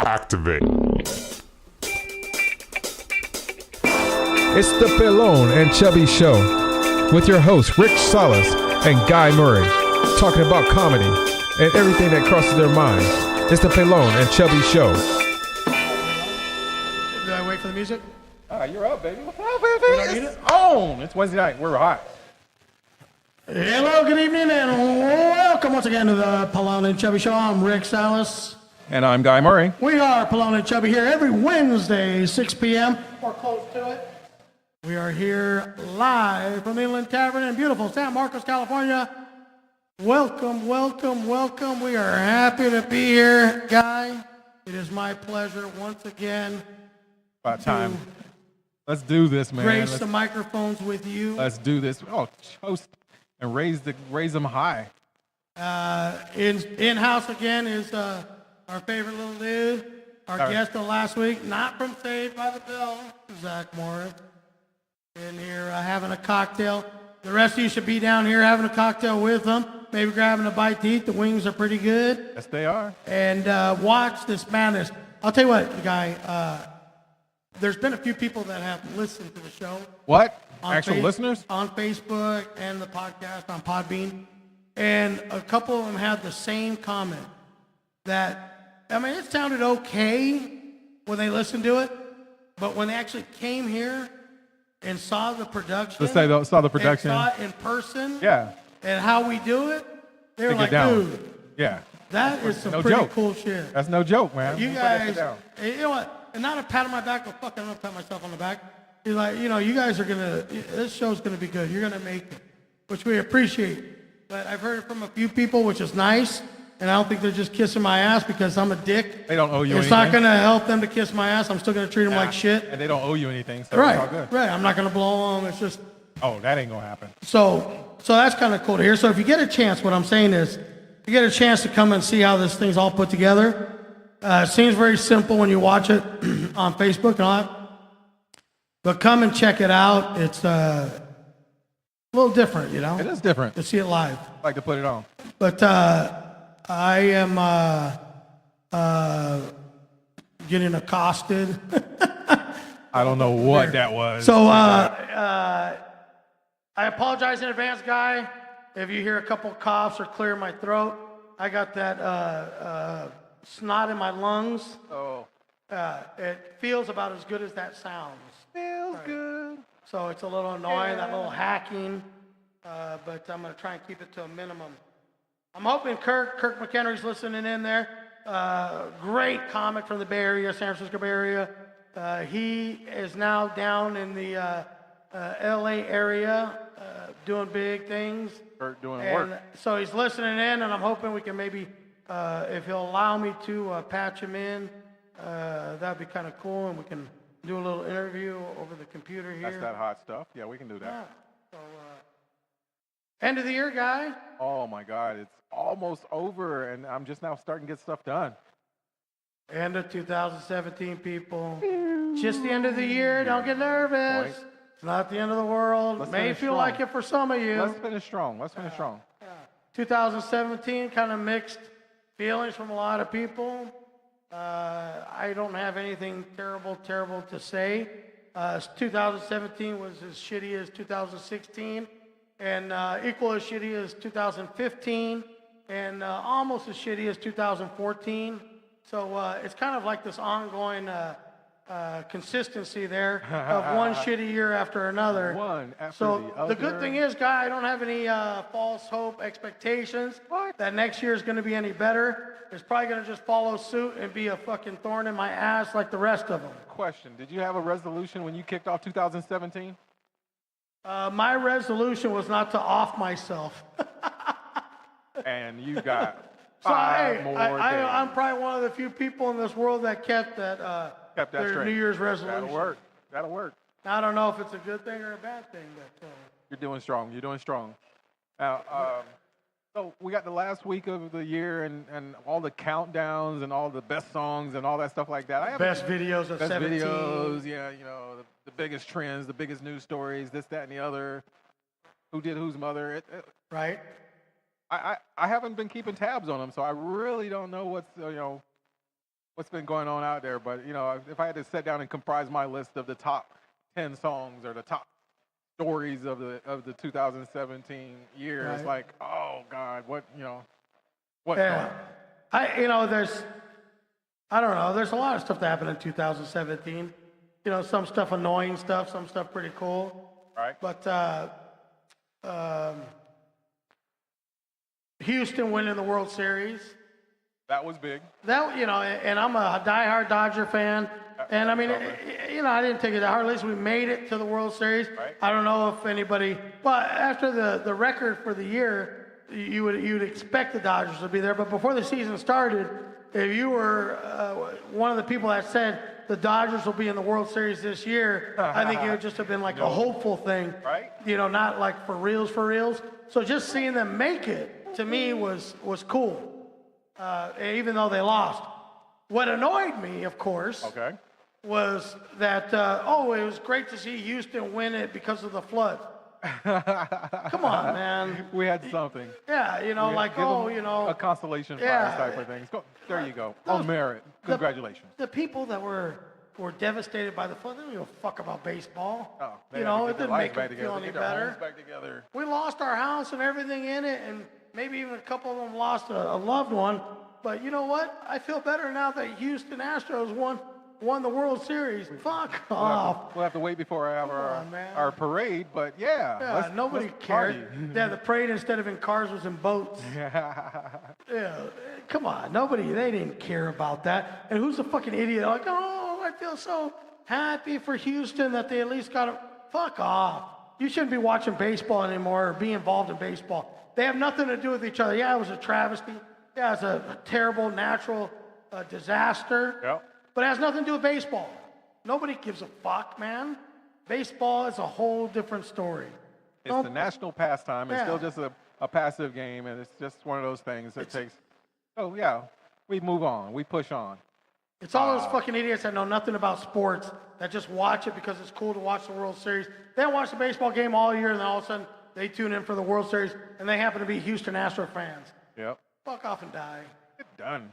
Activate. It's the Pelon and Chubby Show with your hosts Rick Salas and Guy Murray, talking about comedy and everything that crosses their minds. It's the Pelon and Chubby Show. Do I wait for the music? You're up, baby. What's up, baby? It's on. It's Wednesday night. We're hot. Hello, good evening, and welcome once again to the Pelon and Chubby Show. I'm Rick Salas. And I'm Guy Murray. We are Pelon and Chubby here every Wednesday, 6 p.m. or close to it. We are here live from the Inland Tavern in beautiful San Marcos, California. Welcome, welcome, welcome. We are happy to be here, Guy. It is my pleasure once again. About time. Let's do this, man. Grace the microphones with you. Let's do this. Oh, toast and raise them high. In-house again is our favorite little dude, our guest of last week, not from Saved by the Bell, Zach Morris. In here having a cocktail. The rest of you should be down here having a cocktail with them, maybe grabbing a bite to eat. The wings are pretty good. Yes, they are. And watch this madness. I'll tell you what, Guy, there's been a few people that have listened to the show. What? Actual listeners? On Facebook and the podcast on Podbean. And a couple of them had the same comment that, I mean, it sounded okay when they listened to it, but when they actually came here and saw the production. Let's say saw the production. And saw it in person. Yeah. And how we do it. They were Take like, it down. dude. Yeah. That is some No pretty joke. cool shit. That's no joke, man. You guys, you know what? And not a pat on my back, but fuck, I'm going to pat myself on the back. He's like, you know, you guys are going to, this show's going to be good. You're going to make it, which we appreciate. But I've heard it from a few people, which is nice. And I don't think they're just kissing my ass because I'm a dick. They don't owe you It's anything. not going to help them to kiss my ass. I'm still going to treat them like shit. And they don't owe you anything, so Right, it's all good. right. I'm not going to blow them. It's just. Oh, that ain't going to happen. So that's kind of cool to hear. So if you get a chance, what I'm saying is, you get a chance to come and see how this thing's all put together. It seems very simple when you watch it on Facebook and all that. But come and check it out. It's a little different, you know? It is different. To see it live. I like to put it on. But I am getting accosted. I don't know what that was. So I apologize in advance, Guy, if you hear a couple coughs or clear my throat. I got that snot in my lungs. Oh. It feels about as good as that sounds. Feels good. So it's a little annoying, that little hacking, but I'm going to try and keep it to a minimum. I'm hoping Kirk McHenry's listening in there. Great comic from the Bay Area, San Francisco Bay Area. He is now down in the LA area doing big things. Kirk doing And work. so he's listening in, and I'm hoping we can maybe, if he'll allow me to patch him in, that'd be kind of cool, and we can do a little interview over the computer here. That's that hot stuff. Yeah, we can do that. Yeah. So, end of the year, Guy. Oh, my God. It's almost over, and I'm just now starting to get stuff done. End of 2017, people. Just the end of the year. Don't get nervous. Point. It's not the end of the world. Let's May finish feel strong. like it for some of you. Let's finish strong. 2017, kind of mixed feelings from a lot of people. I don't have anything terrible to say. 2017 was as shitty as 2016, and equal as shitty as 2015, and almost as shitty as 2014. So it's kind of like this ongoing consistency there of one shitty year after another. One after So the other. the good thing is, Guy, I don't have any false hope expectations that next year is going to be any better. It's probably going to just follow suit and be a fucking thorn in my ass like the rest of them. Question, did you have a resolution when you kicked off 2017? My resolution was not to off myself. And you got So five hey, more days. I'm probably one of the few people in this world that kept that their straight. New Year's resolution. That'll work. I don't know if it's a good thing or a bad thing, but You're doing strong. Now, so we got the last week of the year and all the countdowns and all the best songs and all that stuff like that. I have best videos of best 17. videos, yeah, you know, the biggest trends, the biggest news stories, this, that, and the other. Who did whose mother? Right? I haven't been keeping tabs on them, so I really don't know what's been going on out there. But if I had to sit down and comprise my list of the top 10 songs or the top stories of the 2017 year, it's like, oh God, what Yeah. I don't know. There's a lot of stuff that happened in 2017. Some stuff annoying stuff, some stuff pretty cool. Right. But Houston winning the World Series. That was big. And I'm a diehard Dodger fan. And I mean, I didn't take it that hard. At least we made it to the World Series. Right. I don't know if anybody, but after the record for the year, you'd expect the Dodgers to be there. But before the season started, if you were one of the people that said the Dodgers will be in the World Series this year, I think it would just have been like a hopeful thing. Right. Not like for reals. So just seeing them make it, to me, was cool. Even though they lost. What annoyed me, of course, was that, it was great to see Houston win it because of the flood. Come on, man. We had something. Yeah, a consolation prize type of thing. There you go. On merit. Congratulations. The people that were devastated by the flood, they don't give a fuck about baseball. Oh, it didn't make them feel any better. Back together. We lost our house and everything in it, and maybe even a couple of them lost a loved one. But you know what? I feel better now that Houston Astros won the World Series. Fuck off. We'll have to wait before I have our parade, but yeah. Nobody cared. Yeah, the parade instead of in cars was in boats. Yeah, come on. They didn't care about that. And who's the fucking idiot? Like, I feel so happy for Houston that they at least got a... Fuck off. You shouldn't be watching baseball anymore or be involved in baseball. They have nothing to do with each other. Yeah, it was a travesty. Yeah, it's a terrible natural disaster. Yep. But it has nothing to do with baseball. Nobody gives a fuck, man. Baseball is a whole different story. It's the national pastime. It's still just a passive game, and it's just one of those things that takes... Oh, yeah, we move on. We push on. It's all those fucking idiots that know nothing about sports that just watch it because it's cool to watch the World Series. They don't watch the baseball game all year, and then all of a sudden they tune in for the World Series, and they happen to be Houston Astro fans. Yep. Fuck off and die. Get done.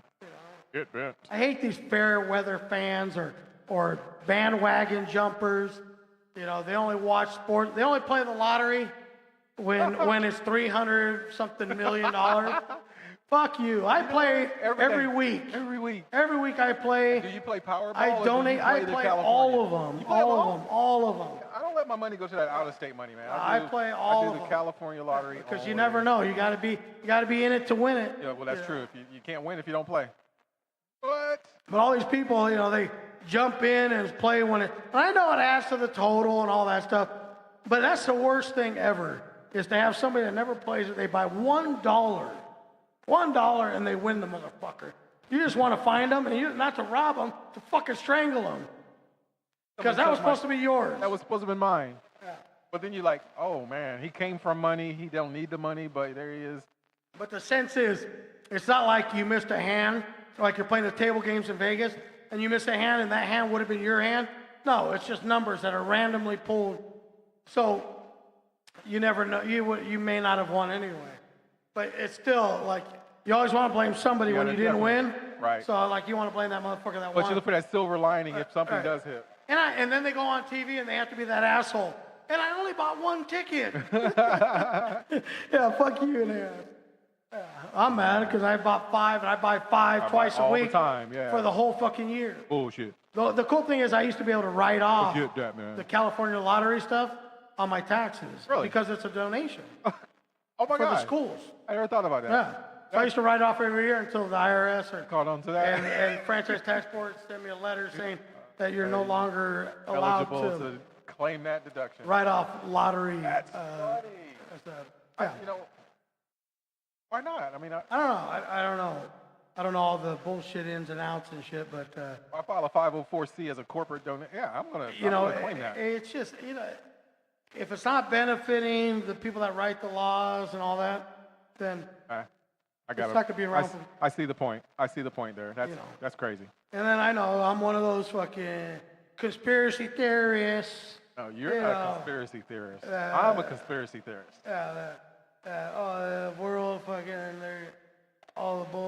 Get bent. I hate these fair weather fans or bandwagon jumpers. They only watch sports. They only play the lottery when it's $300-something million. Fuck you. I play every week. Every week. Every week I play. Do you play Powerball? I donate. I play all of them. You play all of them. I don't let my money go to that out-of-state money, man. I play all of them. I do the California lottery. Because you never know. You gotta be in it to win it. Yeah, well, that's true. If you can't win if you don't play. What? But all these people, they jump in and play when it. And I know it adds to the total and all that stuff. But that's the worst thing ever, is to have somebody that never plays it. They buy $1. $1 and they win the motherfucker. You just want to find them, and not to rob them, to fucking strangle them. Because that was supposed to be yours. That was supposed to be mine. Yeah. But then you're like, oh man, he came from money. He don't need the money, but there he is. But the sense is, it's not like you missed a hand, like you're playing the table games in Vegas, and you missed a hand, and that hand would have been your hand. No, it's just numbers that are randomly pulled. So you never know. You may not have won anyway. But it's still like you always want to blame somebody when you didn't win. Right. So like you want to blame that motherfucker that won. But you look for that silver lining if something does hit. And then they go on TV and they have to be that asshole. And I only bought one ticket. Yeah, fuck you in the ass. Yeah, I'm mad because I bought 5 and I buy 5 twice a week for the whole fucking year. Bullshit. The cool thing is I used to be able to write off that, man. the California lottery stuff on my taxes. Really? Because it's a donation. Oh my God. For the schools. I never thought about that. Yeah. So I used to write off every year until the IRS caught on to that. and franchise tax board sent me a letter saying that you're no longer allowed eligible to claim that deduction. Write off lottery. That's funny. Why not? I mean, I don't know. I don't know. I don't know all the bullshit ins and outs and shit, but I file a 504C as a corporate donor. Yeah, I'm gonna claim that. It's just if it's not benefiting the people that write the laws and all that, then I got it's not gonna be around. I see the point. I see the point there. That's crazy. And then I know I'm one of those fucking conspiracy theorists. No, you're not a conspiracy theorist. I'm a conspiracy theorist. The world fucking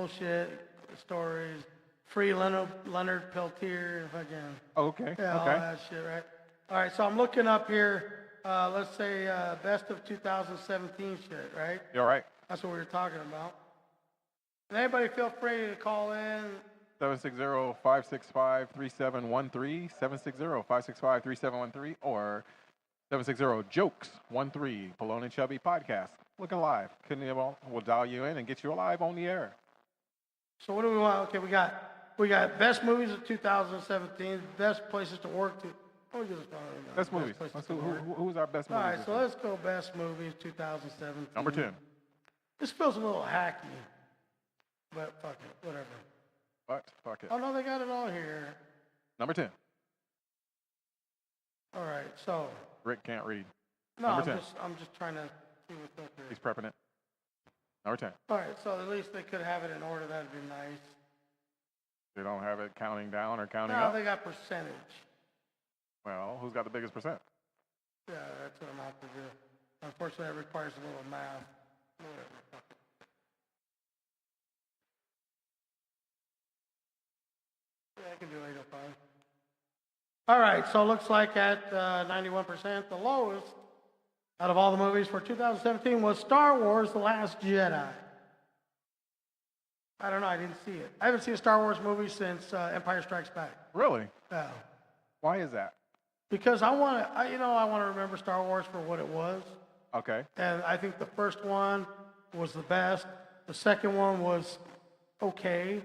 bullshit stories. Free Leonard Peltier, if I can. Oh, okay. Yeah, all Okay. that shit, right? All right, so I'm looking up here. Let's say best of 2017 shit, right? You all right? That's what we were talking about. And anybody feel free to call in. 760-565-3713, 760-565-3713, or 760-JOKES13, Pelon and Chubby podcast. Looking live. We'll dial you in and get you live on the air. So what do we want? Okay, we got best movies of 2017, best places to work to. Best movies. Who's our best All movies? right, so let's go best movies 2017. Number 10. This feels a little hacky, but fuck it, whatever. What? Fuck it. Oh no, they got it all here. Number 10. All right, so Rick can't read. no, Number 10. I'm just trying to see what's up here. He's prepping it. Number 10. All right, so at least they could have it in order. That'd be nice. They don't have it counting down or counting No, up? they got percentage. Well, who's got the biggest percent? Yeah, that's what I'm gonna have to do. Unfortunately, that requires a little math. Whatever. Fuck it. Yeah, I can do 805. All right, so it looks like at 91%, the lowest out of all the movies for 2017 was Star Wars: The Last Jedi. I don't know, I didn't see it. I haven't seen a Star Wars movie since Empire Strikes Back. Really? Yeah. Why is that? Because I want to remember Star Wars for what it was. Okay. And I think the first one was the best. The second one was okay,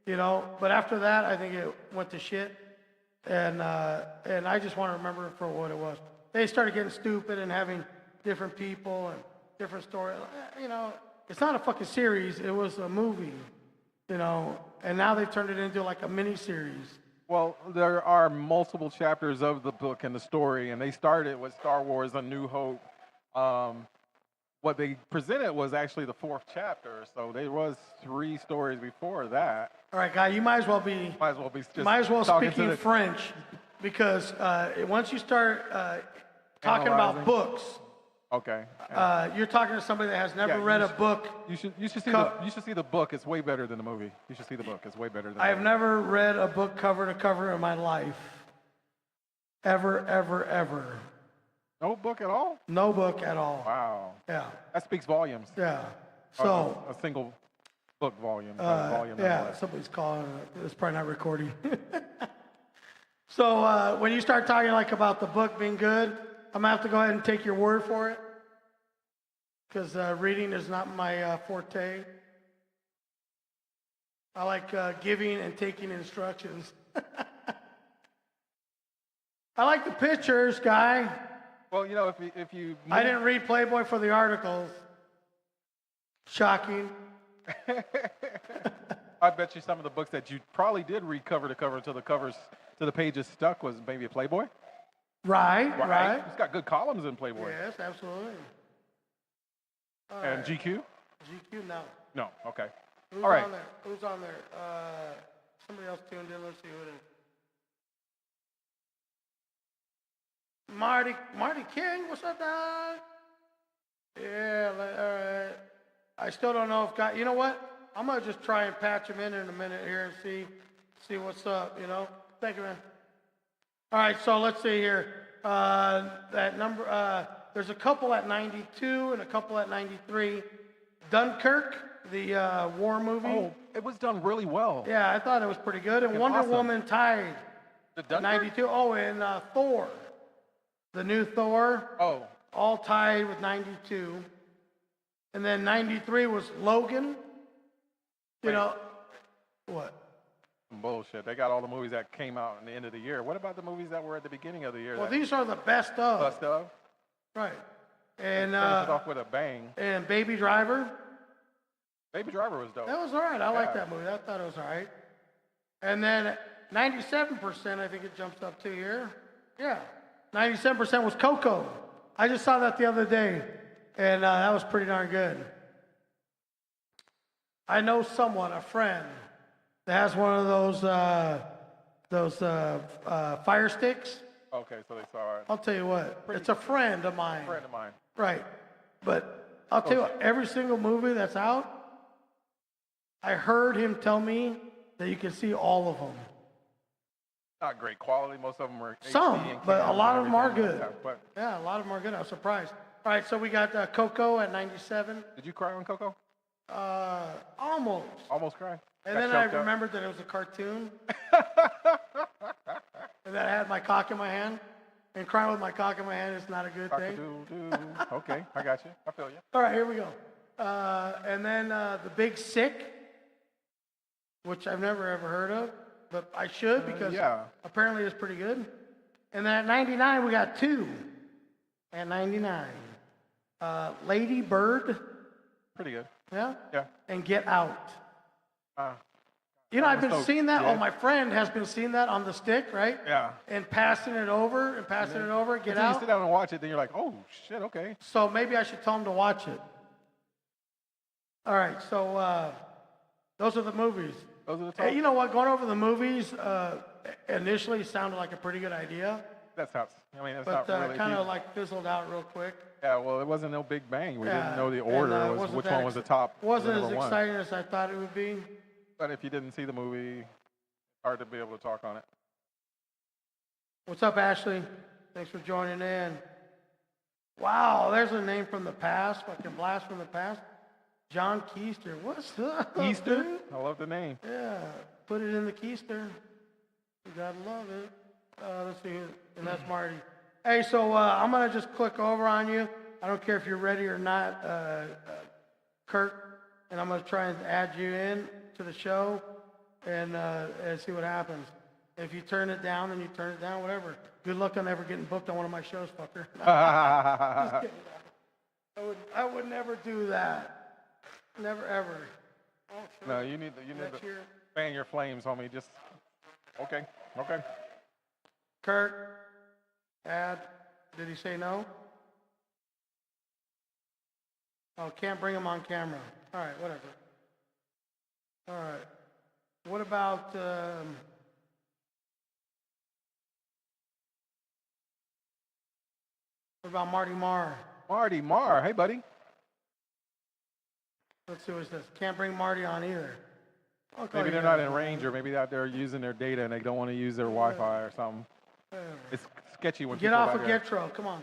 But after that, I think it went to shit. And I just want to remember it for what it was. They started getting stupid and having different people and different stories. It's not a fucking series. It was a movie, And now they've turned it into like a mini series. Well, there are multiple chapters of the book and the story, and they started with Star Wars: A New Hope. What they presented was actually the 4th chapter, so there was 3 stories before that. All right, guy, you might as well be speaking French, because once you start talking about Analyzing. books, Okay. you're talking to somebody that has never read a book. You should see the book. It's way better than the movie. You should see the book. It's way better than. I have never read a book cover to cover in my life. Ever, ever, ever. No book at all? No book at all. Wow. Yeah. That speaks volumes. Yeah. So. A single book volume. Yeah. Somebody's calling. It's probably not recording. So when you start talking like about the book being good, I'm gonna have to go ahead and take your word for it, because reading is not my forte. I like giving and taking instructions. I like the pictures, guy. Well, if you. I didn't read Playboy for the articles. Shocking. I bet you some of the books that you probably did read cover to cover until the pages stuck was maybe a Playboy. Right. It's got good columns in Playboy. Yes, absolutely. All And right. GQ? GQ, no. No. Okay. Who's All right. on there? Who's on there? Somebody else tuned in. Let's see who it is. Marty King, what's up, dog? Yeah, all right. I still don't know if guy. You know what? I'm gonna just try and patch him in a minute here and see what's up. Thank you, man. All right, so let's see here. That number. There's a couple at 92 and a couple at 93. Dunkirk, the war movie. Oh, it was done really well. Yeah, I thought it was pretty good. And Wonder awesome. Woman tied. The At Dunkirk? 92. Oh, and Thor. The new Thor. Oh. All tied with 92. And then 93 was Logan. Wait. What? Bullshit. They got all the movies that came out in the end of the year. What about the movies that were at the beginning of the year? Well, these are the best of. Bust of? Right. And Finished it off with a bang. and Baby Driver. Baby Driver was dope. That was all right. I like Yeah. that movie. I thought it was all right. And then 97%, I think it jumps up to here. Yeah. 97% was Coco. I just saw that the other day, and that was pretty darn good. I know someone, a friend, that has one of those fire sticks. Okay, so they saw it. I'll tell you what, it's a friend of mine. A friend of mine. Right. But I'll tell you what, every single movie that's out, I heard him tell me that you can see all of them. Not great quality. Most of them are Some, HD and but a cams lot and of them are everything good. like that, but Yeah, a lot of them are good. I was surprised. All right, so we got Coco at 97. did you cry on Coco? Almost. Almost cry? And Got then I choked up? remembered that it was a cartoon. And that I had my cock in my hand. And crying with my cock in my hand is not a good thing. Cock-a-doodle-doo. Okay, I got you. I feel you. All right, here we go. And then The Big Sick, which I've never ever heard of, but I should because yeah. apparently it's pretty good. And then at 99, we got two. At 99. Lady Bird, Pretty good. yeah? Yeah. And Get Out. Uh, You know, I've been so seeing that. good. Oh, my friend has been seeing that on the stick, right? yeah. And passing it over and passing it over, Get Until you Out. sit down and watch it, then you're like, oh, shit, okay. So maybe I should tell him to watch it. All right, so those are the movies. Those are the top. Hey, you know what? Going over the movies initially sounded like a pretty good idea, That's how, I mean, that's but not really. kind of like fizzled out real quick. Yeah, well, it wasn't no big bang. We Yeah, didn't know the and, order, it was wasn't which that one was the top. Wasn't number as one. exciting as I thought it would be. But if you didn't see the movie, hard to be able to talk on it. What's up, Ashley? Thanks for joining in. Wow, there's a name from the past, fucking blast from the past. John Keister. What's up, Easter? dude? I love the name. Yeah, put it in the keister. You gotta love it. Let's see, and that's Marty. Hey, so I'm gonna just click over on you. I don't care if you're ready or not, Kurt, and I'm gonna try and add you in to the show and see what happens. If you turn it down, then you turn it down, whatever. Good luck on ever getting booked on one of my shows, fucker. Just kidding. I would never do that. Never ever. Oh, shit. No, you need to Next year. fan your flames, homie. Just okay. Kurt, add. Did he say no? Oh, can't bring him on camera. All right, whatever. All right. What about Marty Marr? Marty Marr, hey buddy. Let's see what it says. Can't bring Marty on either. I'll call Maybe you they're not guys. in range, or maybe out there using their data and they don't want to use their Wi-Fi or something. Whatever. It's sketchy when Get people off out of there- Getro. Come on.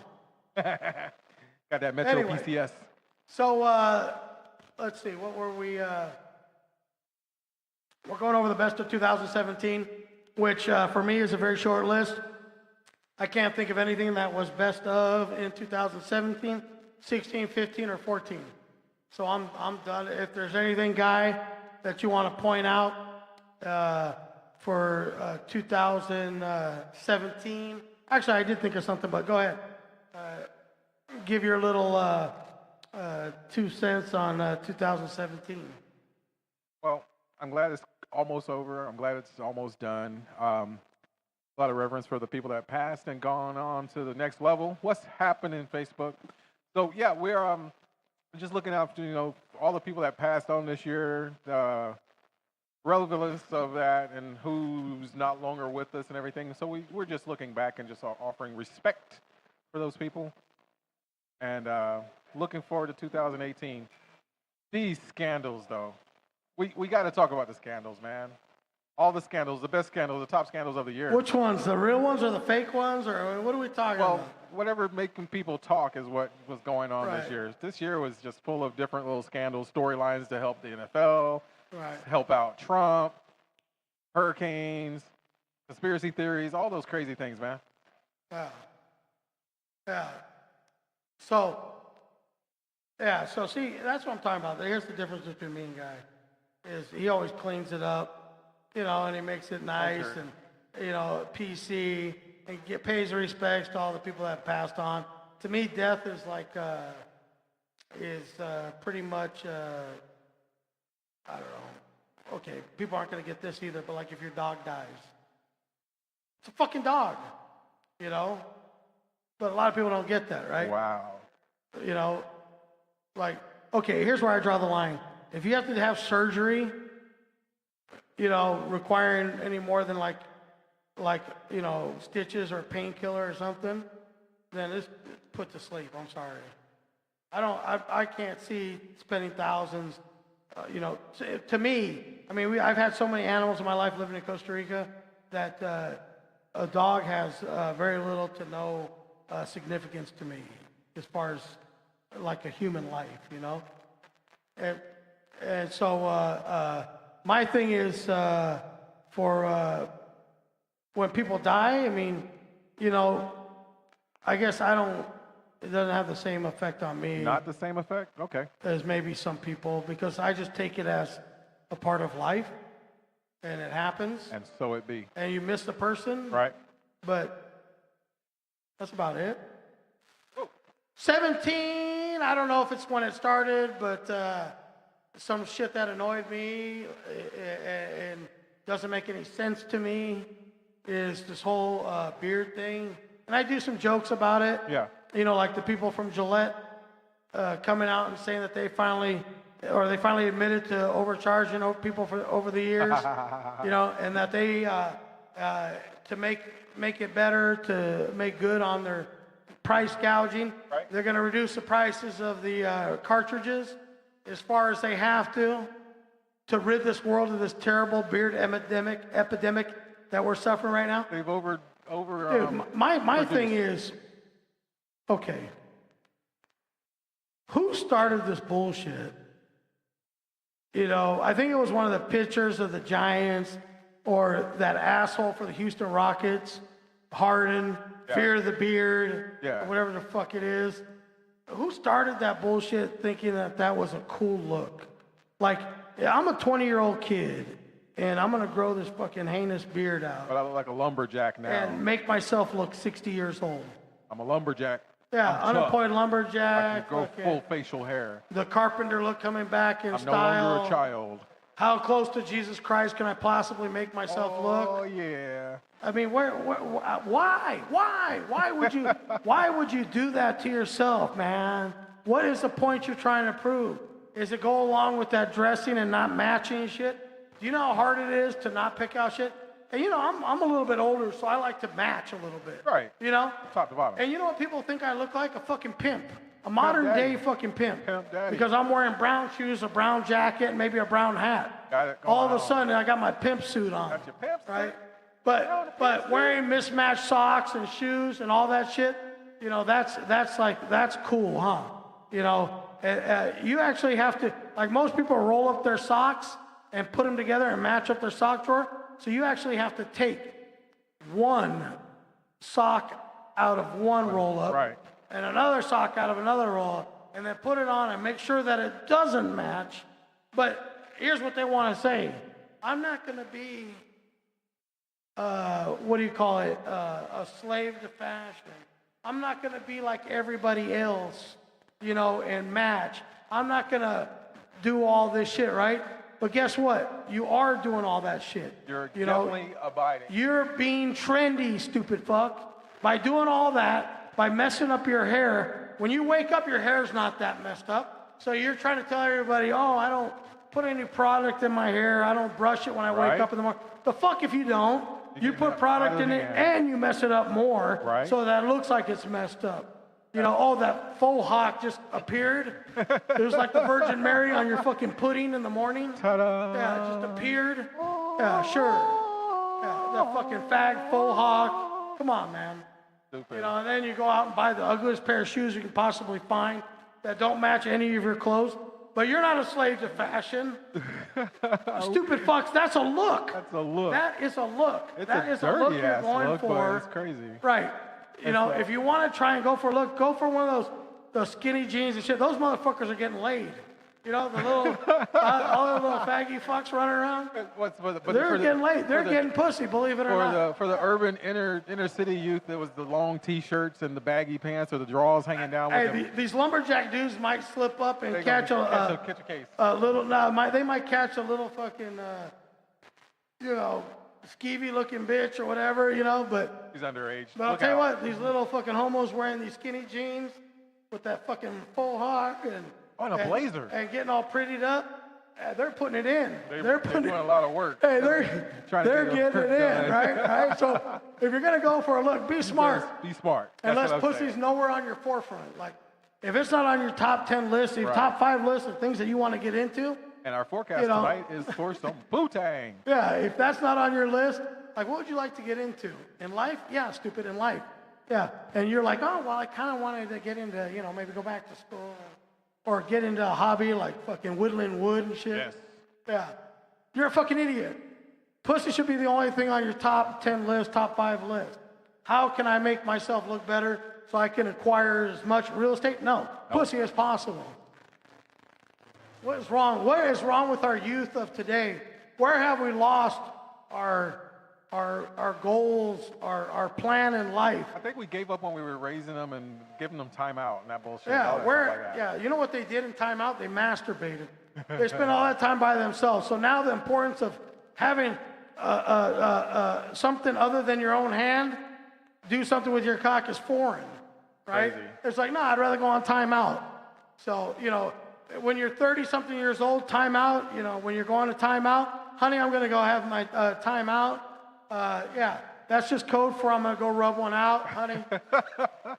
Got that Metro Anyway. PCS. So let's see. What were we? We're going over the best of 2017, which for me is a very short list. I can't think of anything that was best of in 2017, 16, 15, or 14. So I'm done. If there's anything, Guy, that you want to point out for 2017, actually, I did think of something, but go ahead. Give your little 2 cents on 2017. Well, I'm glad it's almost over. I'm glad it's almost done. A lot of reverence for the people that passed and gone on to the next level. What's happening in Facebook? So yeah, we're just looking out for, all the people that passed on this year, the relevance of that, and who's not longer with us and everything. So we're just looking back and just offering respect for those people, and looking forward to 2018. These scandals, though, we got to talk about the scandals, man. All the scandals, the best scandals, the top scandals of the year. Which ones? The real ones or the fake ones? Or what are we talking Well, about? whatever making people talk is what was going on Right. this year. This year was just full of different little scandals, storylines to help the NFL, Right. help out Trump, hurricanes, conspiracy theories, all those crazy things, man. Yeah. Yeah. So see, that's what I'm talking about. Here's the difference between me and Guy. Is he always cleans it up, and he makes it nice Sure. and, PC, and pays respects to all the people that passed on. To me, death is like, pretty much, I don't know. Okay, people aren't going to get this either, but like if your dog dies, it's a fucking dog, But a lot of people don't get that, right? Wow. Like, okay, here's where I draw the line. If you have to have surgery, requiring any more than like, stitches or painkiller or something, then it's put to sleep. I'm sorry. I can't see spending thousands to me, I mean, I've had so many animals in my life living in Costa Rica that a dog has very little to no significance to me as far as like a human life, And so my thing is for when people die, I mean, I guess it doesn't have the same effect on me. Not the same effect? Okay. As maybe some people, because I just take it as a part of life, and it happens. And so it be. And you miss the person. Right. But that's about it. 17, I don't know if it's when it started, but some shit that annoyed me and doesn't make any sense to me is this whole beard thing. And I do some jokes about it. Yeah. Like the people from Gillette coming out and saying that they finally admitted to overcharging people over the years, and that they to make it better, to make good on their price gouging, right. They're going to reduce the prices of the cartridges as far as they have to rid this world of this terrible beard epidemic that we're suffering right now. They've over. Dude, my thing is, okay, who started this bullshit? I think it was one of the pitchers of the Giants or that asshole for the Houston Rockets, Harden, Fear of the Beard, or whatever the fuck it is. Who started that bullshit thinking that was a cool look? Like, I'm a 20-year-old kid, and I'm going to grow this fucking heinous beard out. But I look like a lumberjack now. And make myself look 60 years old. I'm a lumberjack. Yeah, unemployed lumberjack. I can grow full facial hair. The carpenter look coming back in style. I'm no longer a child. How close to Jesus Christ can I possibly make myself look? Oh, yeah. I mean, why? Why would you do that to yourself, man? What is the point you're trying to prove? Is it go along with that dressing and not matching shit? Do you know how hard it is to not pick out shit? And I'm a little bit older, so I like to match a little bit. Right. Top to bottom. And you know what people think I look like? A fucking pimp. A modern day fucking pimp. Pimp daddy. Because I'm wearing brown shoes, a brown jacket, and maybe a brown hat. Got it. All of a sudden, I got my pimp suit on. Got your pimp suit. Right? But wearing mismatched socks and shoes and all that shit, that's cool, huh? You actually have to, like most people roll up their socks and put them together and match up their sock drawer. So you actually have to take one sock out of one roll up, right, and another sock out of another roll up, and then put it on and make sure that it doesn't match. But here's what they want to say. I'm not going to be, a slave to fashion. I'm not going to be like everybody else, and match. I'm not going to do all this shit, right? But guess what? You are doing all that shit. You're definitely abiding. You're being trendy, stupid fuck. By doing all that, by messing up your hair, when you wake up, your hair's not that messed up. So you're trying to tell everybody, I don't put any product in my hair. I don't brush it when I wake up in the morning. The fuck if you don't. You put product in it and you mess it up more, so that it looks like it's messed up. That faux hawk just appeared. It was like the Virgin Mary on your fucking pudding in the morning. Ta-da! Yeah, it just appeared. Yeah, sure. Yeah, that fucking fag faux hawk. Come on, man. Stupid. And then you go out and buy the ugliest pair of shoes you can possibly find that don't match any of your clothes. But you're not a slave to fashion. Stupid fucks, that's a look. That's a look. That is a look. It's that a is a look dirty you're ass going look, for. but it's crazy. Right. If you want to try and go for a look, go for one of those skinny jeans and shit. Those motherfuckers are getting laid. The little, all the little faggy fucks running around. They're getting laid. They're getting pussy, believe it or not. For the urban inner city youth, it was the long T-shirts and the baggy pants or the drawers hanging down. Hey, these lumberjack dudes might slip up and catch a case. They might catch a little fucking, skeevy looking bitch or whatever, but he's underage. But I'll tell you what, these little fucking homos wearing these skinny jeans with that fucking faux hawk and a blazer and getting all prettied up, they're putting it in. They're doing a lot of work. Hey, they're getting it in, right? So if you're gonna go for a look, be smart. Be smart. Unless pussy's nowhere on your forefront. Like if it's not on your top 10 list, your top 5 list of things that you want to get into, And our forecast You know. tonight is for some Wu-Tang. Yeah, if that's not on your list, like, what would you like to get into? In life? Yeah, stupid, in life. Yeah, and you're like, oh, well, I kind of wanted to get into, maybe go back to school or get into a hobby like fucking whittling wood and shit. Yes. Yeah, you're a fucking idiot. Pussy should be the only thing on your top 10 list, top 5 list. How can I make myself look better so I can acquire as much real estate? No, pussy as possible. What is wrong? What is wrong with our youth of today? Where have we lost our goals, our plan in life? I think we gave up when we were raising them and giving them time out and that bullshit. Yeah, all that stuff like that. yeah, you know what they did in timeout? They masturbated. They spent all that time by themselves. So now the importance of having something other than your own hand, do something with your cock is foreign, right? Crazy. It's like, no, I'd rather go on timeout. So, when you're 30-something years old, timeout, when you're going to timeout, honey, I'm going to go have my timeout. Yeah, that's just code for I'm going to go rub one out, honey.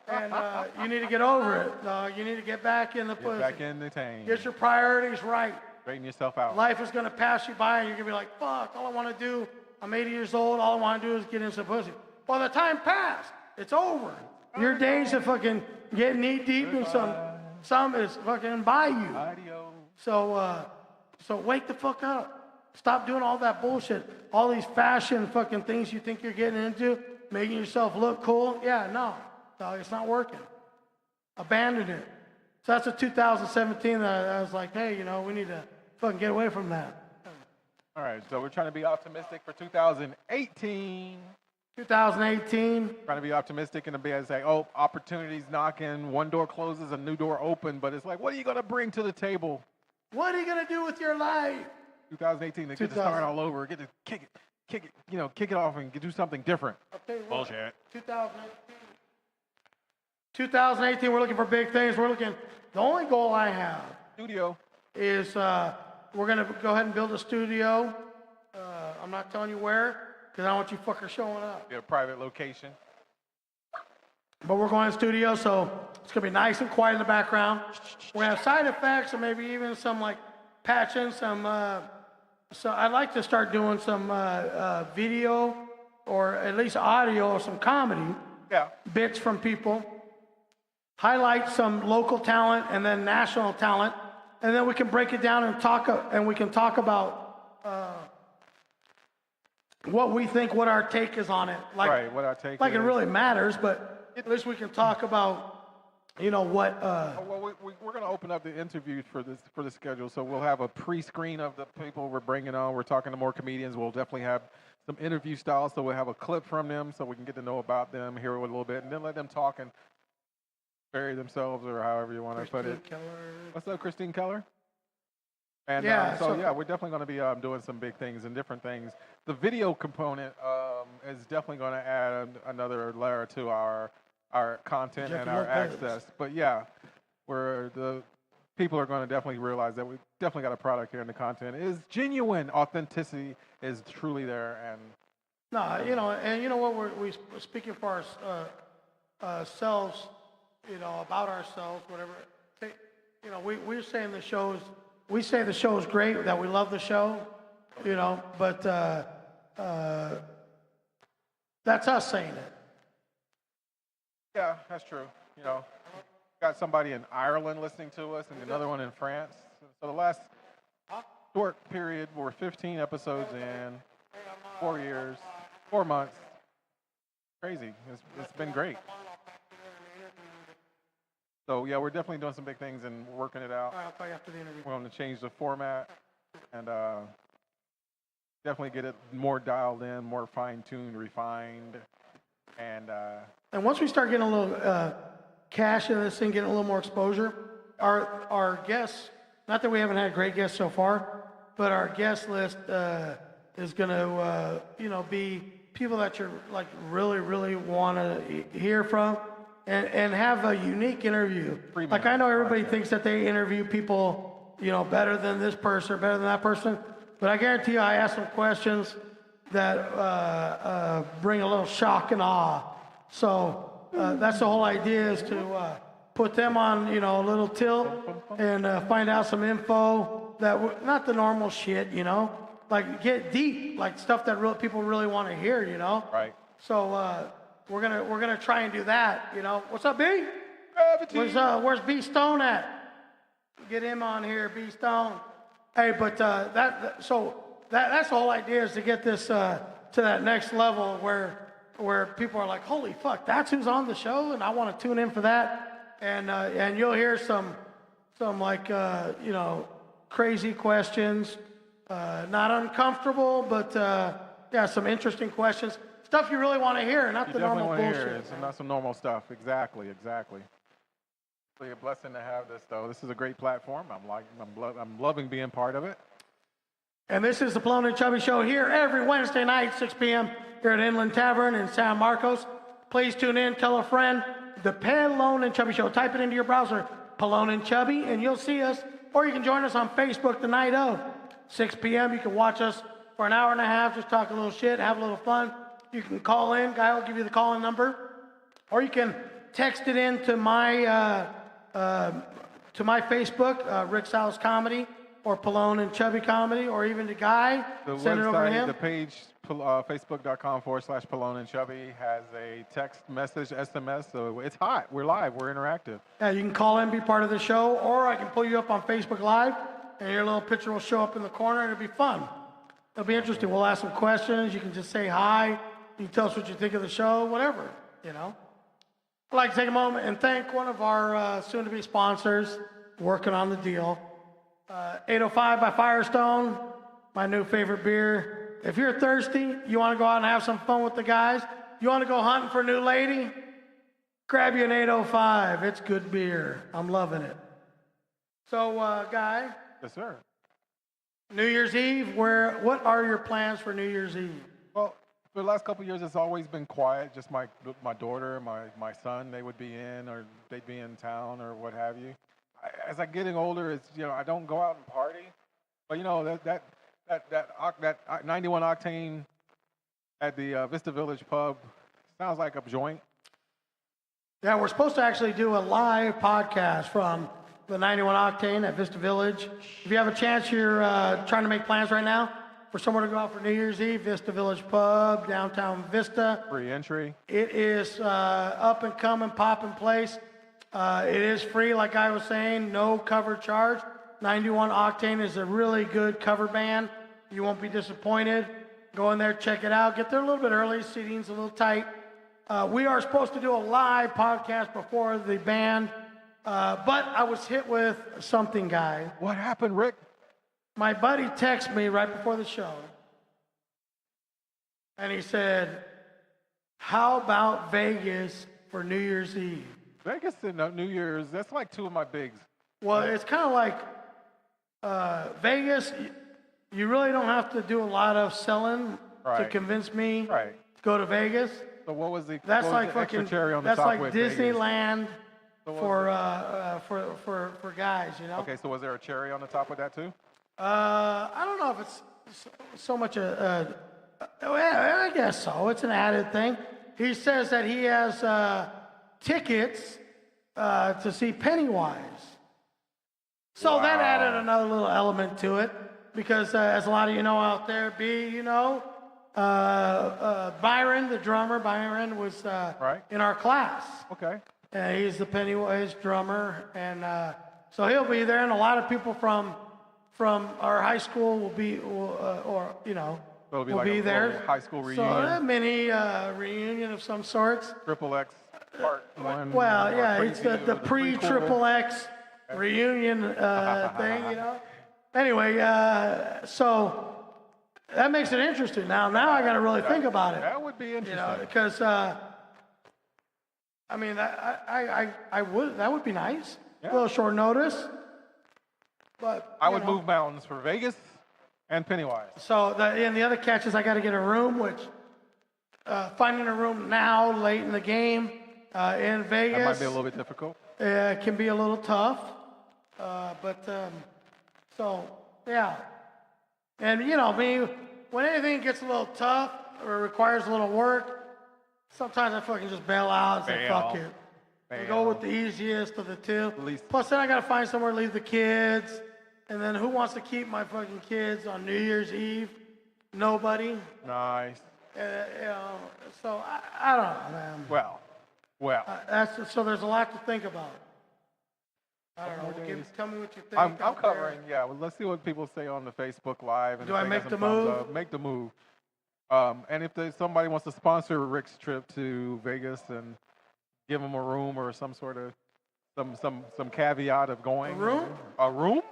And you need to get over it. You need to get back in the pussy. Get back in the tank. Get your priorities right. Straighten yourself out. Life is going to pass you by and you're going to be like, fuck, all I want to do, I'm 80 years old, all I want to do is get in some pussy. Well, the time passed. It's over. Your days of fucking getting knee deep in some is fucking by you. Adios. So wake the fuck up. Stop doing all that bullshit. All these fashion fucking things you think you're getting into, making yourself look cool. Yeah, no, it's not working. Abandon it. So that's a 2017 that I was like, hey, we need to fucking get away from that. All right, so we're trying to be optimistic for 2018. 2018. Trying to be optimistic and to be able to say, oh, opportunities knocking, one door closes, a new door open, but it's like, what are you going to bring to the table? What are you going to do with your life? 2018, they get to start all over, get to kick it off and do something different. I'll tell you what, Bullshit. 2018, we're looking for big things. The only goal I have Studio. is we're going to go ahead and build a studio. I'm not telling you where, because I don't want you fuckers showing up. Get a private location. But we're going to studio, so it's going to be nice and quiet in the background. We're going to have side effects and maybe even some like patching, so I'd like to start doing some video or at least audio or some comedy bits from people. Highlight some local talent and then national talent. And then we can break it down and talk about what we think, what our take is on it. Like, right, what our take like is. it really matters, but at least we can talk about, what... Well, we're going to open up the interviews for the schedule, so we'll have a pre-screen of the people we're bringing on. We're talking to more comedians. We'll definitely have some interview styles, so we'll have a clip from them so we can get to know about them, hear a little bit, and then let them talk and bury themselves or however you want to put it. Keller. What's up, Christine Keller? And Yeah, so we're definitely going to be doing some big things and different things. The video component is definitely going to add another layer to our content and our access. But yeah, where the people are going to definitely realize that we've definitely got a product here and the content is genuine. Authenticity is truly there. And No, and you know what, we're speaking for ourselves, about ourselves, whatever. We're saying we say the show is great, that we love the show, but that's us saying it. yeah, that's true. Got somebody in Ireland listening to us and another one in France. So the last short period, we're 15 episodes in, 4 years, 4 months. Crazy. It's been great. So yeah, we're definitely doing some big things and working it out. All right, I'll call you after the interview. We're going to change the format and definitely get it more dialed in, more fine-tuned, refined, and once we start getting a little cash in this thing, getting a little more exposure, our guests, not that we haven't had great guests so far, but our guest list is going to, be people that you're like really, really want to hear from and have a unique interview. Like I know everybody thinks that they interview people, better than this person or better than that person, but I guarantee you I ask some questions that bring a little shock and awe. So that's the whole idea, is to put them on, a little tilt and find out some info not the normal shit, you know, like get deep, like stuff that people really want to hear, you know. Right. So we're gonna try and do that, you know. What's up, B? Gravity. Where's B Stone at? Get him on here, B Stone. Hey, but that's the whole idea, is to get this to that next level where people are like, holy fuck, that's who's on the show, and I want to tune in for that. And you'll hear some like you know, crazy questions, not uncomfortable, but yeah, some interesting questions, stuff you really want to hear, not the normal bullshit. It's not some normal stuff. Exactly. It's a blessing to have this, though. This is a great platform. I'm loving being part of it. And this is the Pelon and Chubby Show here every Wednesday night, 6 p.m. here at Inland Tavern in San Marcos. Please tune in, tell a friend. The Pelon and Chubby Show. Type it into your browser, Pelon and Chubby, and you'll see us. Or you can join us on Facebook the night of 6 p.m. You can watch us for an hour and a half, just talk a little shit, have a little fun. You can call in. Guy will give you the call-in number. Or you can text it in to my Facebook, Rick Salas Comedy, or Pelon and Chubby Comedy, or even to Guy. Send it over to him. The page, facebook.com/Pelon and Chubby, has a text message, SMS, so it's hot. We're live. We're interactive. Yeah, you can call in, be part of the show, or I can pull you up on Facebook Live, and your little picture will show up in the corner, and it'll be fun. It'll be interesting. We'll ask some questions. You can just say hi. You can tell us what you think of the show, whatever, you know. I'd like to take a moment and thank one of our soon-to-be sponsors working on the deal. 805 by Firestone, my new favorite beer. If you're thirsty, you want to go out and have some fun with the guys, you want to go hunting for a new lady, grab you an 805. It's good beer. I'm loving it. So, Guy. Yes, sir. New Year's Eve, what are your plans for New Year's Eve? Well, for the last couple of years, it's always been quiet. Just my daughter, my son, they would be in, or they'd be in town, or what have you. As I'm getting older, it's, you know, I don't go out and party, but you know that 91 octane at the Vista Village pub sounds like a joint. Yeah, we're supposed to actually do a live podcast from the 91 octane at Vista Village. If you have a chance, you're trying to make plans right now for somewhere to go out for New Year's Eve, Vista Village pub, downtown Vista. Free entry. It is up and coming, popping place. It is free, like I was saying, no cover charge. 91 Octane is a really good cover band. You won't be disappointed. Go in there, check it out. Get there a little bit early. Seating's a little tight. We are supposed to do a live podcast before the band, but I was hit with something, Guy. What happened, Rick? My buddy texted me right before the show, and he said, how about Vegas for New Year's Eve? Vegas and New Year's, that's like two of my bigs. Well, it's kind of like Vegas. You really don't have to do a lot of selling to convince me to go to Vegas. So what was the that's like the fucking cherry on the that's top like with Disneyland Vegas? for guys, you know. Okay, so was there a cherry on the top with that too? I don't know if it's so much I guess so. It's an added thing. He says that he has tickets to see Pennywise. So that added another little element to it, because as a lot of you know out there, Byron, the drummer, was in our class. Okay. He's the Pennywise drummer, and so he'll be there, and a lot of people from our high school will be there. High school reunion. So a mini reunion of some sorts. Triple X Part 1. Well, yeah, it's the pre-Triple X reunion thing, you know. Anyway, so that makes it interesting. Now I got to really think about it. That would be interesting. You know, because I mean, that would be nice. Yeah. A little short notice, but I would move mountains for Vegas and Pennywise. So the other catch is I got to get a room, which finding a room now late in the game in Vegas. That might be a little bit difficult. It can be a little tough, so yeah. And you know me, when anything gets a little tough or requires a little work, sometimes I fucking just bail out and say fuck it. And go with the easiest of the two. Plus then I got to find somewhere to leave the kids. And then who wants to keep my fucking kids on New Year's Eve? Nobody. Nice. You know, so I don't know, man. Well. So there's a lot to think about. I don't know. Tell me what you think. I'm covering. Yeah. Well, let's see what people say on the Facebook Live. And Do I make the move? Make the move. And if somebody wants to sponsor Rick's trip to Vegas and give him a room or some sort of some caveat of going. A room? A room?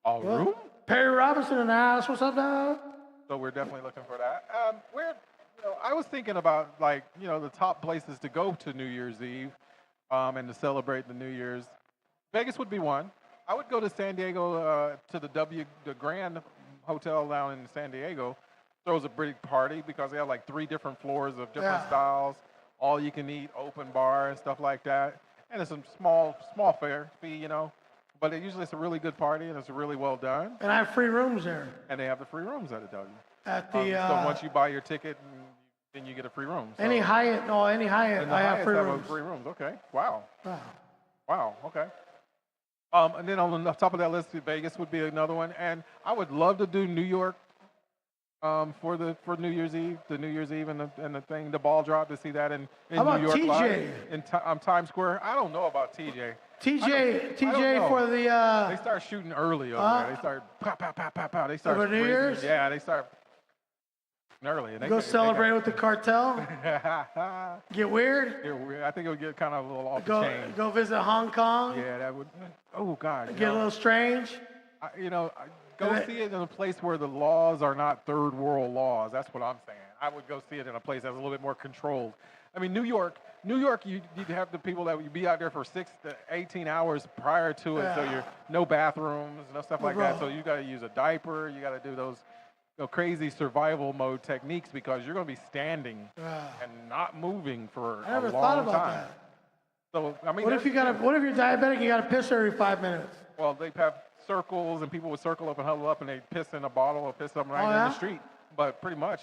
A room? Perry Robinson in the house. What's up, dog? So we're definitely looking for that. I was thinking about the top places to go to New Year's Eve, and to celebrate the New Year's. Vegas would be one. I would go to San Diego to the Grand Hotel down in San Diego. Throws a big party because they have like 3 different floors of different styles, all you can eat, open bar and stuff like that. And it's a small fee, but usually it's a really good party and it's really well done. And I have free rooms there. And they have the free rooms at the W. At the so once you buy your ticket, then you get a free room. So. Any Hyatt, I have free rooms. Free rooms. Okay. Wow. Okay. And then on the top of that list, Vegas would be another one, and I would love to do New York. For New Year's Eve, and the thing, the ball drop, to see that in How about New York TJ? Live, in Times Square. I don't know about TJ. TJ for the. They start shooting early over there. They start pow. They start over New Year's. Yeah, they start early. And go celebrate with the cartel. Get weird. I think it would get kind of a little off the chain. Go visit Hong Kong. Yeah, that would. Oh God. Get a little strange. Go see it in a place where the laws are not third world laws. That's what I'm saying. I would go see it in a place that's a little bit more controlled. I mean, New York, you'd have the people that would be out there for 6 to 18 hours prior to it. So you're no bathrooms, no stuff like that. So you got to use a diaper. You got to do those crazy survival mode techniques because you're going to be standing and not moving for a long time. I never thought about that. So I mean, what if you're diabetic? And you got to piss every 5 minutes. Well, they have circles, and people would circle up and huddle up, and they piss in a bottle or piss something right in the street. But pretty much,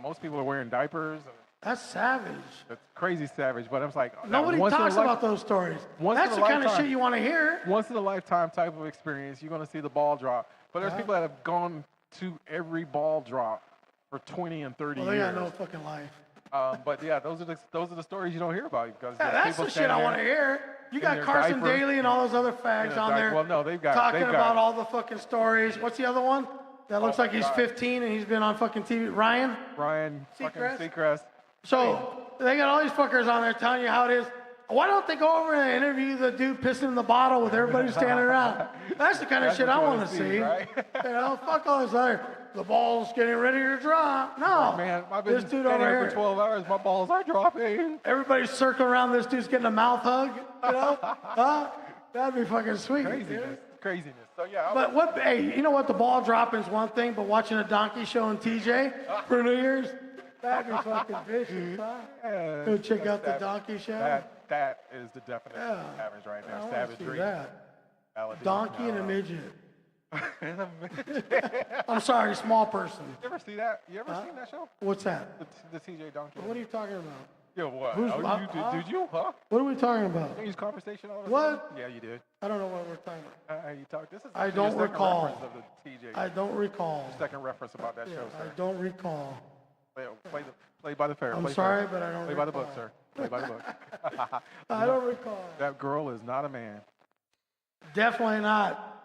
most people are wearing diapers. And that's savage. That's crazy savage. But I was like, nobody talks about those stories. That's the kind of shit you want to hear. Once in a lifetime type of experience. You're going to see the ball drop. But there's people that have gone to every ball drop for 20 and 30 years. They got no fucking life. But yeah, those are the stories you don't hear about because that's the shit I want to hear. You got Carson Daly and all those other fags on there. Well, no, they've got talking about all the fucking stories. What's the other one? That looks like he's 15 and he's been on fucking TV. Ryan Seacrest. So they got all these fuckers on there telling you how it is. Why don't they go over and interview the dude pissing in the bottle with everybody standing around? That's the kind of shit I want to see. Right? Fuck all this other. The ball's getting ready to drop. No, man, I've been standing here for 12 hours. My balls are dropping. Everybody's circling around. This dude's getting a mouth hug. That'd be fucking sweet. Craziness. So yeah. But what? Hey, you know what? The ball dropping is one thing, but watching a donkey show on TJ for New Year's, that'd be fucking vicious. Huh? Go check out the donkey show. That is the definition of savage right there. Savagery. Donkey and a midget. I'm sorry, small person. You ever see that? You ever seen that show? What's that? The TJ Donkey. What are you talking about? Yo, what? Did you? Huh? What are we talking about? You use conversation all the time? What? Yeah, you did. I don't know what we're talking about. You talk. This is I don't recall. Reference of the TJ. I don't recall. Second reference about that show, sir. I don't recall. Play by the fair. I'm sorry, but I don't Play recall. by the book, sir. Play by the book. I don't recall. That girl is not a man. Definitely not.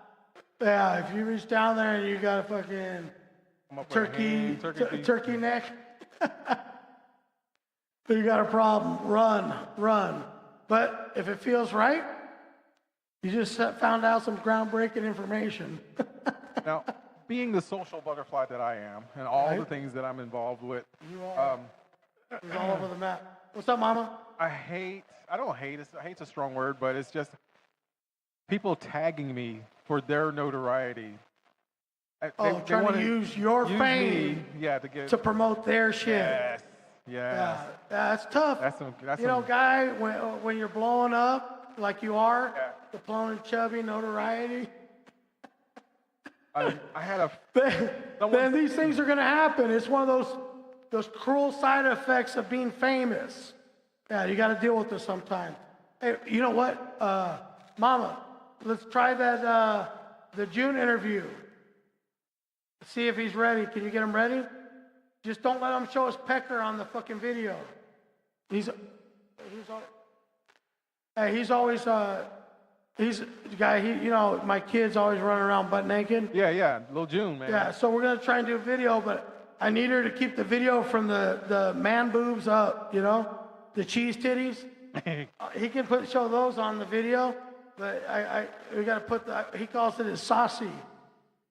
Yeah, if you reach down there and you got a fucking turkey neck, you got a problem. Run. But if it feels right, you just found out some groundbreaking information. Now, being the social butterfly that I am, and all the things that I'm involved with, you are. It's all over the map. What's up, Mama? Hate's a strong word, but it's just people tagging me for their notoriety. Trying to use your fame to promote their shit. Yes. Yeah, that's tough. That's guy, when you're blowing up like you are, the Pelon and Chubby notoriety. I had a. Then these things are going to happen. It's one of those cruel side effects of being famous. Yeah, you got to deal with this sometimes. Hey, you know what, Mama? Let's try that the June interview. See if he's ready. Can you get him ready? Just don't let him show his pecker on the fucking video. He's the guy, you know, my kids always running around butt naked. Yeah, little June, man. Yeah, so we're gonna try and do a video, but I need her to keep the video from the man boobs up, you know, the cheese titties. He can show those on the video, but we gotta put he calls it his saucy.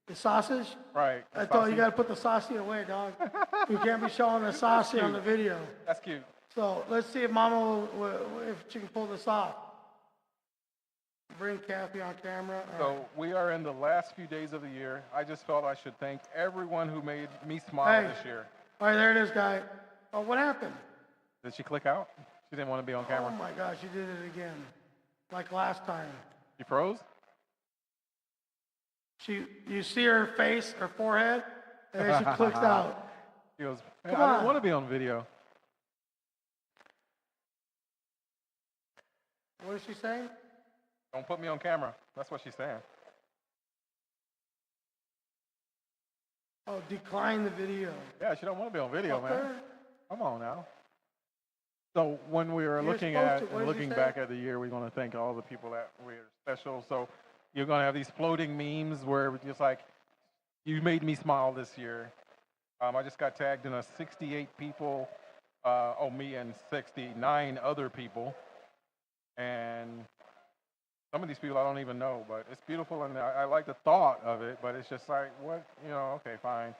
The sausage? Right. I thought you gotta put the saucy away, dog. We can't be showing the saucy on the video. That's cute. So let's see if Mama if she can pull this off. Bring Kathy on camera. So we are in the last few days of the year. I just felt I should thank everyone who made me smile this year. All right, there it is, guy. Oh, what happened? Did she click out? She didn't want to be on camera. Oh my gosh, she did it again. Like last time. You froze? You see her face, her forehead, and then she clicks out. She goes, hey, Come I on. don't want to be on video. What is she saying? Don't put me on camera. That's what she's saying. Oh, decline the video. Yeah, she don't want to be on video, Fuck man. her. Come on now. So when we were You're looking supposed at to. What and did you looking say? back at the year, we want to thank all the people that were special. So you're going to have these floating memes where it's just like, you made me smile this year. I just got tagged in a 68 people, me and 69 other people. And some of these people I don't even know, but it's beautiful, and I like the thought of it, but it's just like, what, okay, fine.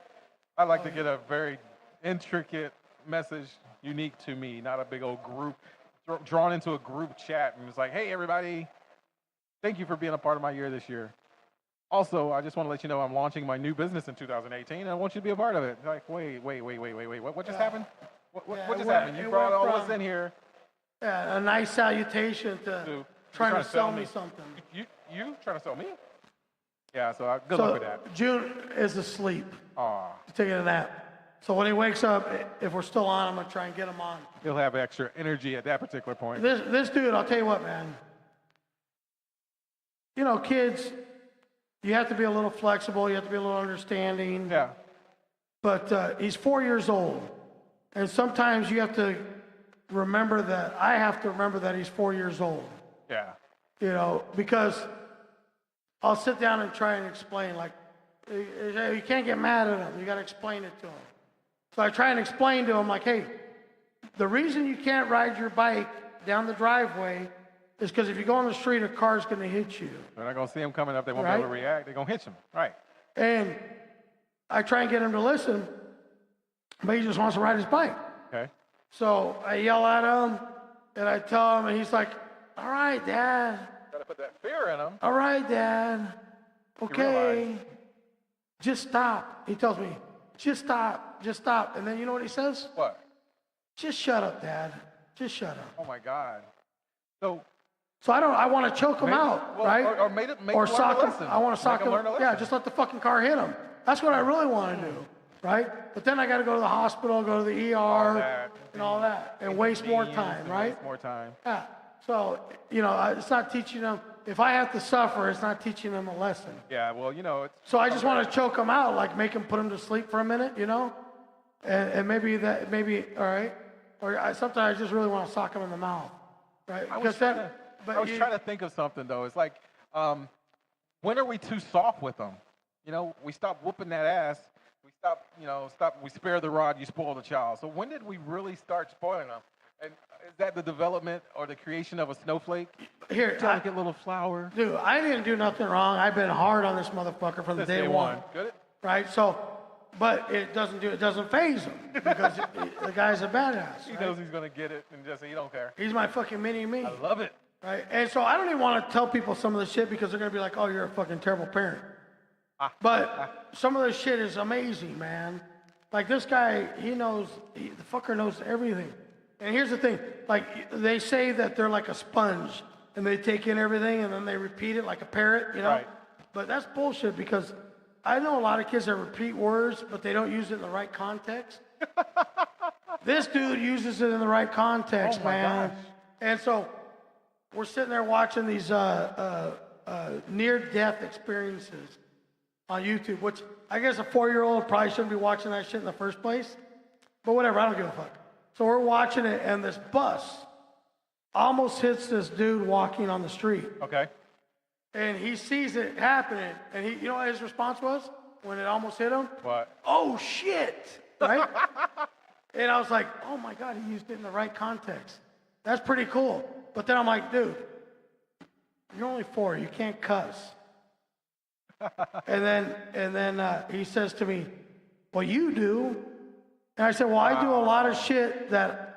I like to get a very intricate message unique to me, not a big old group, drawn into a group chat, and it's like, hey, everybody, thank you for being a part of my year this year. Also, I just want to let you know I'm launching my new business in 2018, and I want you to be a part of it. Like, wait, what just happened? What just happened? You brought all this in here. Yeah, a nice salutation to trying to sell me something. You trying to sell me? Yeah, so good luck with that. June is asleep. Aw. He's taking a nap. So when he wakes up, if we're still on, I'm going to try and get him on. He'll have extra energy at that particular point. This dude, I'll tell you what, man. You know, kids, you have to be a little flexible. You have to be a little understanding. Yeah. But he's 4 years old. And sometimes you have to remember that, I have to remember that he's 4 years old. Yeah. You know, because I'll sit down and try and explain, like, you can't get mad at him. You got to explain it to him. So I try and explain to him, like, hey, the reason you can't ride your bike down the driveway is because if you go on the street, a car's going to hit you. They're not going to see him coming up. They won't be able to react. They're going to hit him. Right. And I try and get him to listen, but he just wants to ride his bike. Okay. So I yell at him, and I tell him, and he's like, all right, Dad. Got to put that fear in him. All right, Dad. Okay. realize. Just stop. He tells me, just stop. Just stop. And then you know what he says? What? Just shut up, Dad. Just shut up. Oh my God. So I want to choke him out, well, right? Or make or him sock learn a him. lesson. I want to sock Make him. learn a lesson. Yeah, just let the fucking car hit him. That's what I really want to do, right? But then I got to go to the hospital, go to the ER, and all that, and waste more time, right? Waste more time. Yeah. So, it's not teaching them. If I have to suffer, it's not teaching them a lesson. Yeah, well, it's... So I just want to choke them out, like make them put them to sleep for a minute, and maybe, all right. Or sometimes I just really want to sock them in the mouth, right? I was trying to think of something, though. It's like, when are we too soft with them? We stop whooping that ass. We we spare the rod, you spoil the child. So when did we really start spoiling them? And is that the development or the creation of a snowflake? Here, Delicate little flower. Dude, I didn't do nothing wrong. I've been hard on this motherfucker from Since day one. Good? Right? So, but it doesn't faze him because the guy's a badass. He right? knows he's going to get it and just he don't care. He's my fucking mini-me. I love it. Right? And so I don't even want to tell people some of this shit because they're going to be like, oh, you're a fucking terrible parent. But some of this shit is amazing, man. Like this guy, the fucker knows everything. And here's the thing, like they say that they're like a sponge and they take in everything and then they repeat it like a parrot, Right. But that's bullshit because I know a lot of kids that repeat words, but they don't use it in the right context. This dude uses it in the right context, Oh my man. gosh. And so we're sitting there watching these near-death experiences on YouTube, which I guess a 4-year-old probably shouldn't be watching that shit in the first place. But whatever, I don't give a fuck. So we're watching it, and this bus almost hits this dude walking on the street. Okay. And he sees it happening, and you know what his response was when it almost hit him? What? Oh, shit, right? And I was like, oh, my God, he used it in the right context. That's pretty cool. But then I'm like, dude, you're only 4. You can't cuss. and then he says to me, well, you do. And I said, well, I do a lot of shit that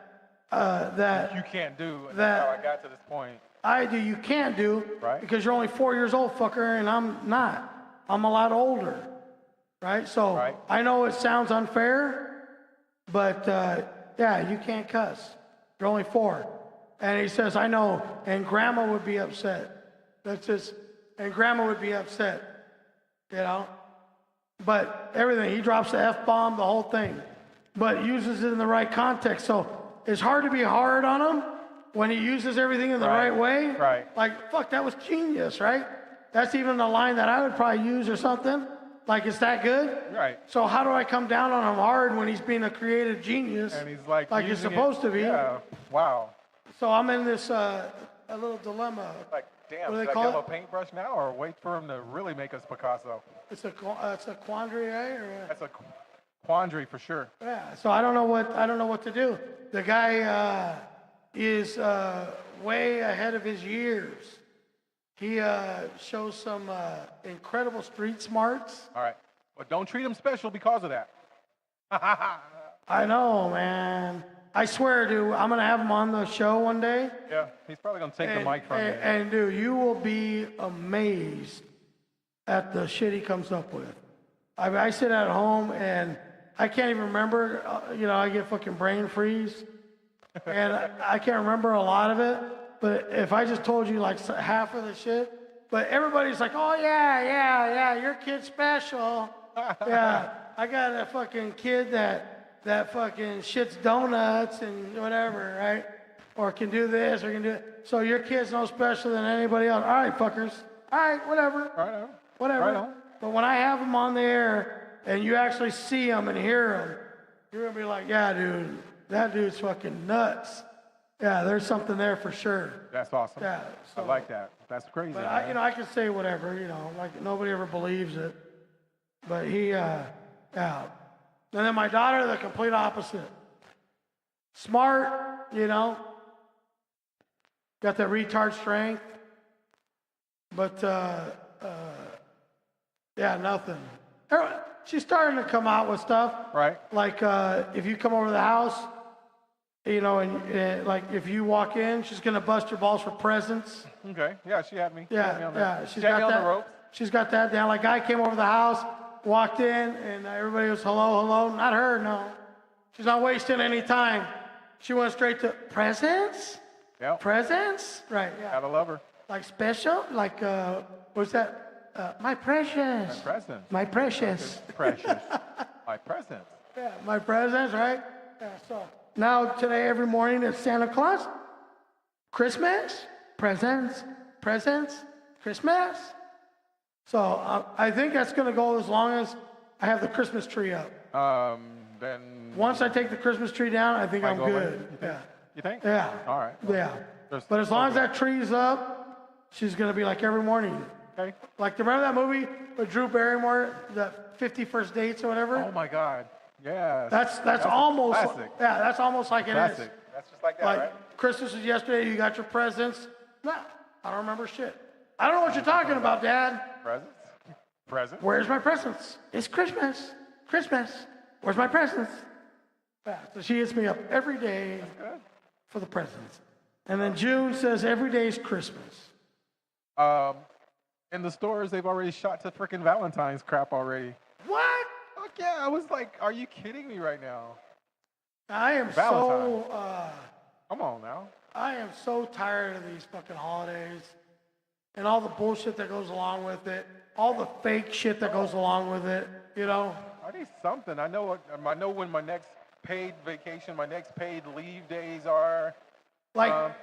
you can't do. That's how I got to this point. I do, you can't do, right? Because you're only 4 years old, fucker, and I'm not. I'm a lot older, right? So right. I know it sounds unfair, but yeah, you can't cuss. You're only 4. And he says, I know, and Grandma would be upset. And Grandma would be upset, you know? But everything, he drops the F-bomb, the whole thing, but uses it in the right context. So it's hard to be hard on him when he uses everything in the right way. Right. Like, fuck, that was genius, right? That's even a line that I would probably use or something. Like, it's that good? Right. So how do I come down on him hard when he's being a creative genius? And he's like he's supposed to be. Yeah. Wow. So I'm in this a little dilemma. Like, damn, What do should they I call give him it? a paintbrush now or wait for him to really make us Picasso? It's a quandary, right? That's a quandary for sure. Yeah. So I don't know what to do. The guy is way ahead of his years. He shows some incredible street smarts. All right. Well, don't treat him special because of that. I know, man. I swear, dude, I'm going to have him on the show one day. Yeah, he's probably going to take the mic from you. And, dude, you will be amazed at the shit he comes up with. I sit at home, and I can't even remember. I get fucking brain freeze. And I can't remember a lot of it. But if I just told you, like, half of the shit. But everybody's like, oh, yeah, your kid's special. Yeah, I got a fucking kid that fucking shits donuts and whatever, right? Or can do this or can do it. So your kid's no special than anybody else. All right, fuckers. All right, whatever. Right on. Whatever. Right on. But when I have him on the air and you actually see him and hear him, you're going to be like, yeah, dude, that dude's fucking nuts. Yeah, there's something there for sure. That's awesome. Yeah. So, I like that. That's crazy. But man. I can say whatever, like nobody ever believes it. But he, yeah. And then my daughter, the complete opposite. Smart, got that retard strength. But, yeah, nothing. She's starting to come out with stuff. Right. Like, if you come over to the house, and like if you walk in, she's gonna bust your balls for presents. Okay. Yeah, she had me. Yeah. She's got got me on that. the ropes. She's got that down. Like, guy came over the house, walked in, and everybody was hello. Not her, no. She's not wasting any time. She went straight to presents. Yep. Presents. Right. Yeah. Gotta love her. Like special. Like what's that? My precious. My presents. My precious. Precious. My presents. Yeah, my presents, right? Yeah, so now today, every morning, it's Santa Claus, Christmas, presents, Christmas. So I think that's going to go as long as I have the Christmas tree up. Then Once I take the Christmas tree down, I think I'm good. Yeah. You think? Yeah. All right. Yeah. But as long as that tree's up, she's going to be like every morning. Okay. Like, remember that movie with Drew Barrymore, the 50 First Dates or whatever? Oh my God. Yeah. That's almost classic. Yeah, that's almost like it is. Classic. That's just like that, Like, right? Christmas was yesterday, you got your presents. No, I don't remember shit. I don't know what you're talking about, Dad. Presents? Presents? Where's my presents? It's Christmas. Where's my presents? Yeah, so she hits me up every day for the presents. And then June says every day is Christmas. In the stores, they've already shot to freaking Valentine's crap already. What? Fuck yeah. I was like, are you kidding me right now? I am Valentine. so, Come on now. I am so tired of these fucking holidays and all the bullshit that goes along with it, all the fake shit that goes along with it, I need something. I know when my next paid vacation, my next paid leave days are. Like,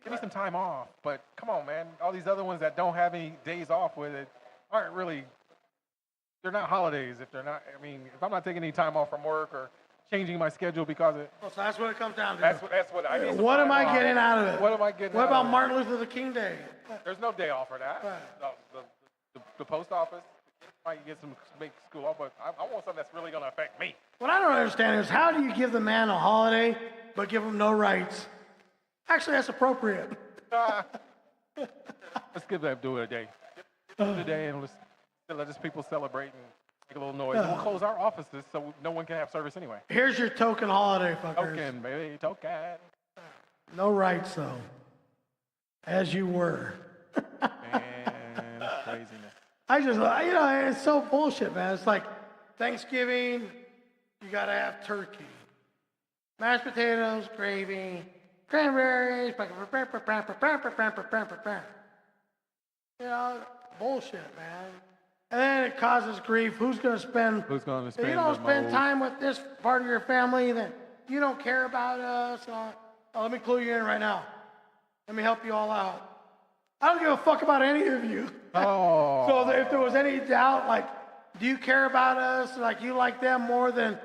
Give me some time off. But come on, man. All these other ones that don't have any days off with it aren't really, they're not holidays if they're not, I mean, if I'm not taking any time off from work or changing my schedule because of it. Well, so that's what it comes down to. That's what I need. What am I getting out of it? What am I getting What out about of Martin Luther King Day? There's no day off for that. Right. The post office might get some make school off, but I want something that's really going to affect me. What I don't understand is how do you give the man a holiday but give him no rights? Actually, that's appropriate. Let's give that do it a day. Give it a day and let's let just people celebrate and make a little noise. And we'll close our offices so no one can have service anyway. Here's your token holiday, fuckers. Token, baby, token. No rights, though. As you were. Man, craziness. I just, it's so bullshit, man. It's like Thanksgiving, you gotta have turkey. Mashed potatoes, gravy, cranberries, bullshit, man. And then it causes grief. Who's gonna spend? Who's gonna spend? If you don't the spend most? time with this part of your family, then you don't care about us. Let me clue you in right now. Let me help you all out. I don't give a fuck about any of you. Oh. So if there was any doubt, like, do you care about us? Like, you like them more than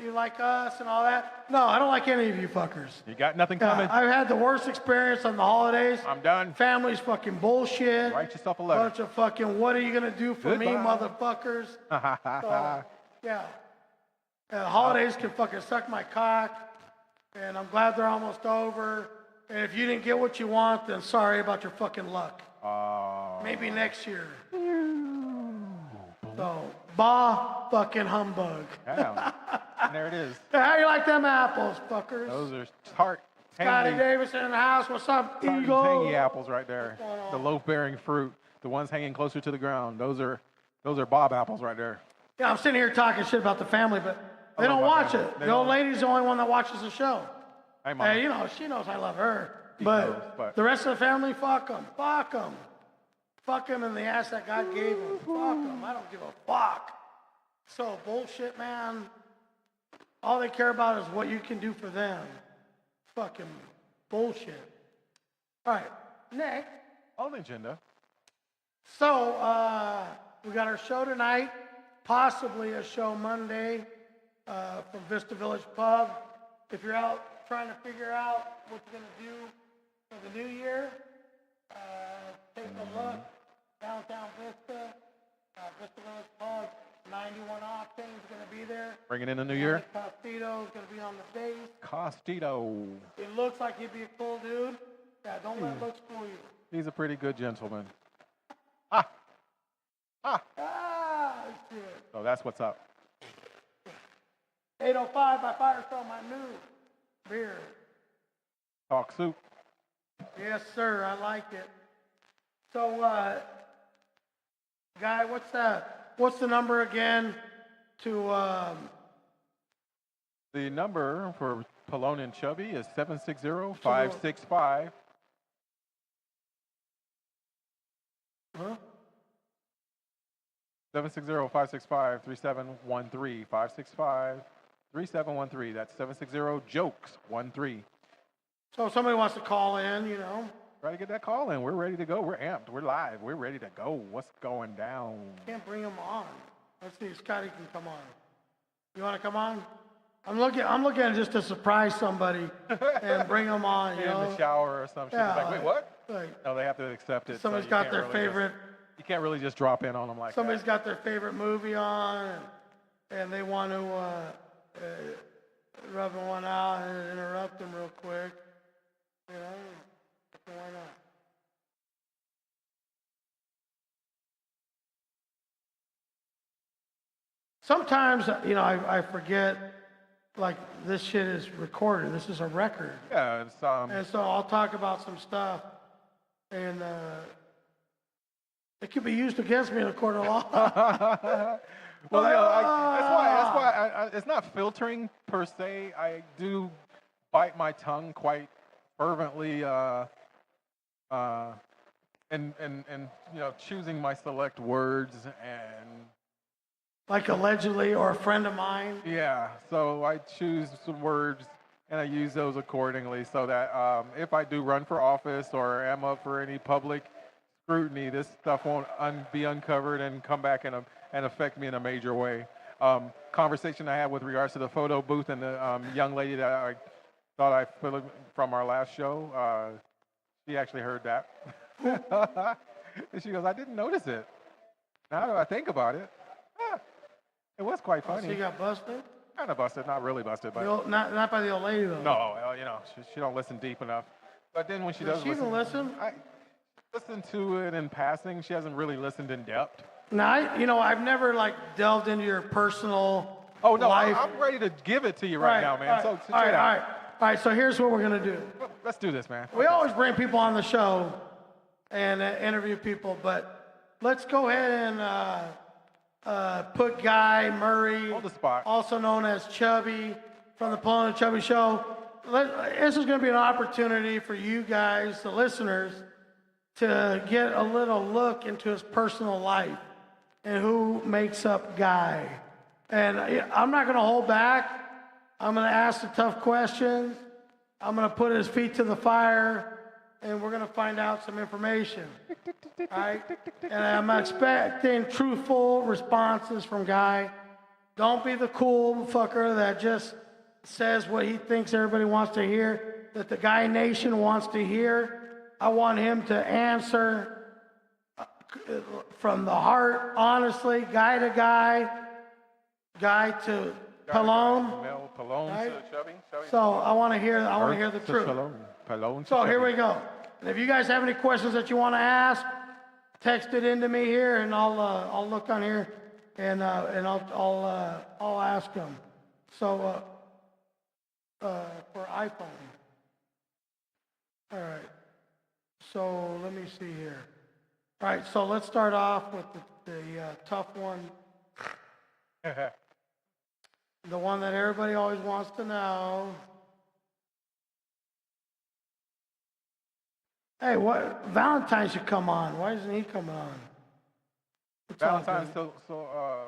you like us and all that? No, I don't like any of you fuckers. You got nothing coming? I've had the worst experience on the holidays. I'm done. Family's fucking bullshit. Write yourself a letter. Bunch of fucking, what are you gonna do for me, Goodbye. motherfuckers? So, yeah. Holidays can fucking suck my cock, and I'm glad they're almost over. And if you didn't get what you want, then sorry about your fucking luck. Maybe next year. So, fucking humbug. Yeah. And there it is. How you like them apples, fuckers? Those are tart, Scotty tangy, Davidson in the house. What's up, tart and Eagle? tangy apples right there. The loaf-bearing fruit, the ones hanging closer to the ground. Those are Bob apples right there. Yeah, I'm sitting here talking shit about the family, but they don't watch it. The old lady's the only one that watches the show. Hey, Mama. Hey, she knows I love her. But the rest of the family, fuck them. Fuck them. Fuck them in the ass that God gave them. Fuck them. I don't give a fuck. So bullshit, man. All they care about is what you can do for them. Fucking bullshit. All right, next. On the agenda. So, we got our show tonight, possibly a show Monday from Vista Village Pub. If you're out trying to figure out what you're going to do for the new year, take a look. Downtown Vista, Vista Village Pub, 91 Octane is going to be there. Bringing in the new year. Costito is going to be on the base. Costito. It looks like he'd be a cool dude. Yeah, don't let looks fool you. He's a pretty good gentleman. Shit. So that's what's up. 805 by Firestone, my new beer. Talk soup. Yes, sir, I like it. So, Guy, what's the number again to, The number for Pelon and Chubby is 760-565. huh? 760-565-3713. 565-3713. That's 760-JOKES-13. So if somebody wants to call in, Try to get that call in. We're ready to go. We're amped. We're live. We're ready to go. What's going down? can't bring them on. Let's see if Scotty can come on. You want to come on? I'm looking just to surprise somebody and bring them on, In the shower or some shit. Yeah, It's like, wait, what? Like, No, they have to accept it. somebody's you got can't their really favorite, you can't really just drop in on them like somebody's that. got their favorite movie on, and they want to rub one out and interrupt them real quick. Why not? Sometimes, I forget, like, this shit is recorded. This is a record. Yeah, it's And so I'll talk about some stuff, and it could be used against me in a court of law. well, that's why it's not filtering per se. I do bite my tongue quite fervently, and choosing my select words and. Like allegedly, or a friend of mine. Yeah, so I choose some words and I use those accordingly so that if I do run for office or am up for any public scrutiny, this stuff won't be uncovered and come back and affect me in a major way. Conversation I had with regards to the photo booth and the young lady that I thought I put from our last show, she actually heard that. And she goes, I didn't notice it. Now that I think about it, it was quite funny. So you got busted? Kind of busted, not really busted, but Not by the old lady, though. no, she don't listen deep enough. But then when she does she even listen? I listen to it in passing. She hasn't really listened in depth. Now, I've never, delved into your personal Oh, no, life. I'm ready to give it to you right now, man. All right, so here's what we're going to do. Let's do this, man. We always bring people on the show and interview people, but let's go ahead and put Guy Murray, On the spot. also known as Chubby, from the Pelon and Chubby show. This is going to be an opportunity for you guys, the listeners, to get a little look into his personal life and who makes up Guy. And I'm not going to hold back. I'm going to ask the tough questions. I'm going to put his feet to the fire, and we're going to find out some information. All right? And I'm expecting truthful responses from Guy. Don't be the cool fucker that just says what he thinks everybody wants to hear, that the Guy Nation wants to hear. I want him to answer from the heart, honestly, guy to guy, guy to Pelon. Pelon Right? to Chubby. So I want to hear the truth. Pelon to So here Chubby. we go. And if you guys have any questions that you want to ask, text it into me here, and I'll look on here, and I'll ask them. So for iPhone. All right. So let me see here. All right, so let's start off with the tough one. The one that everybody always wants to know. Hey, what? Valentine should come on. Why isn't he coming on? It's all Valentine's, good.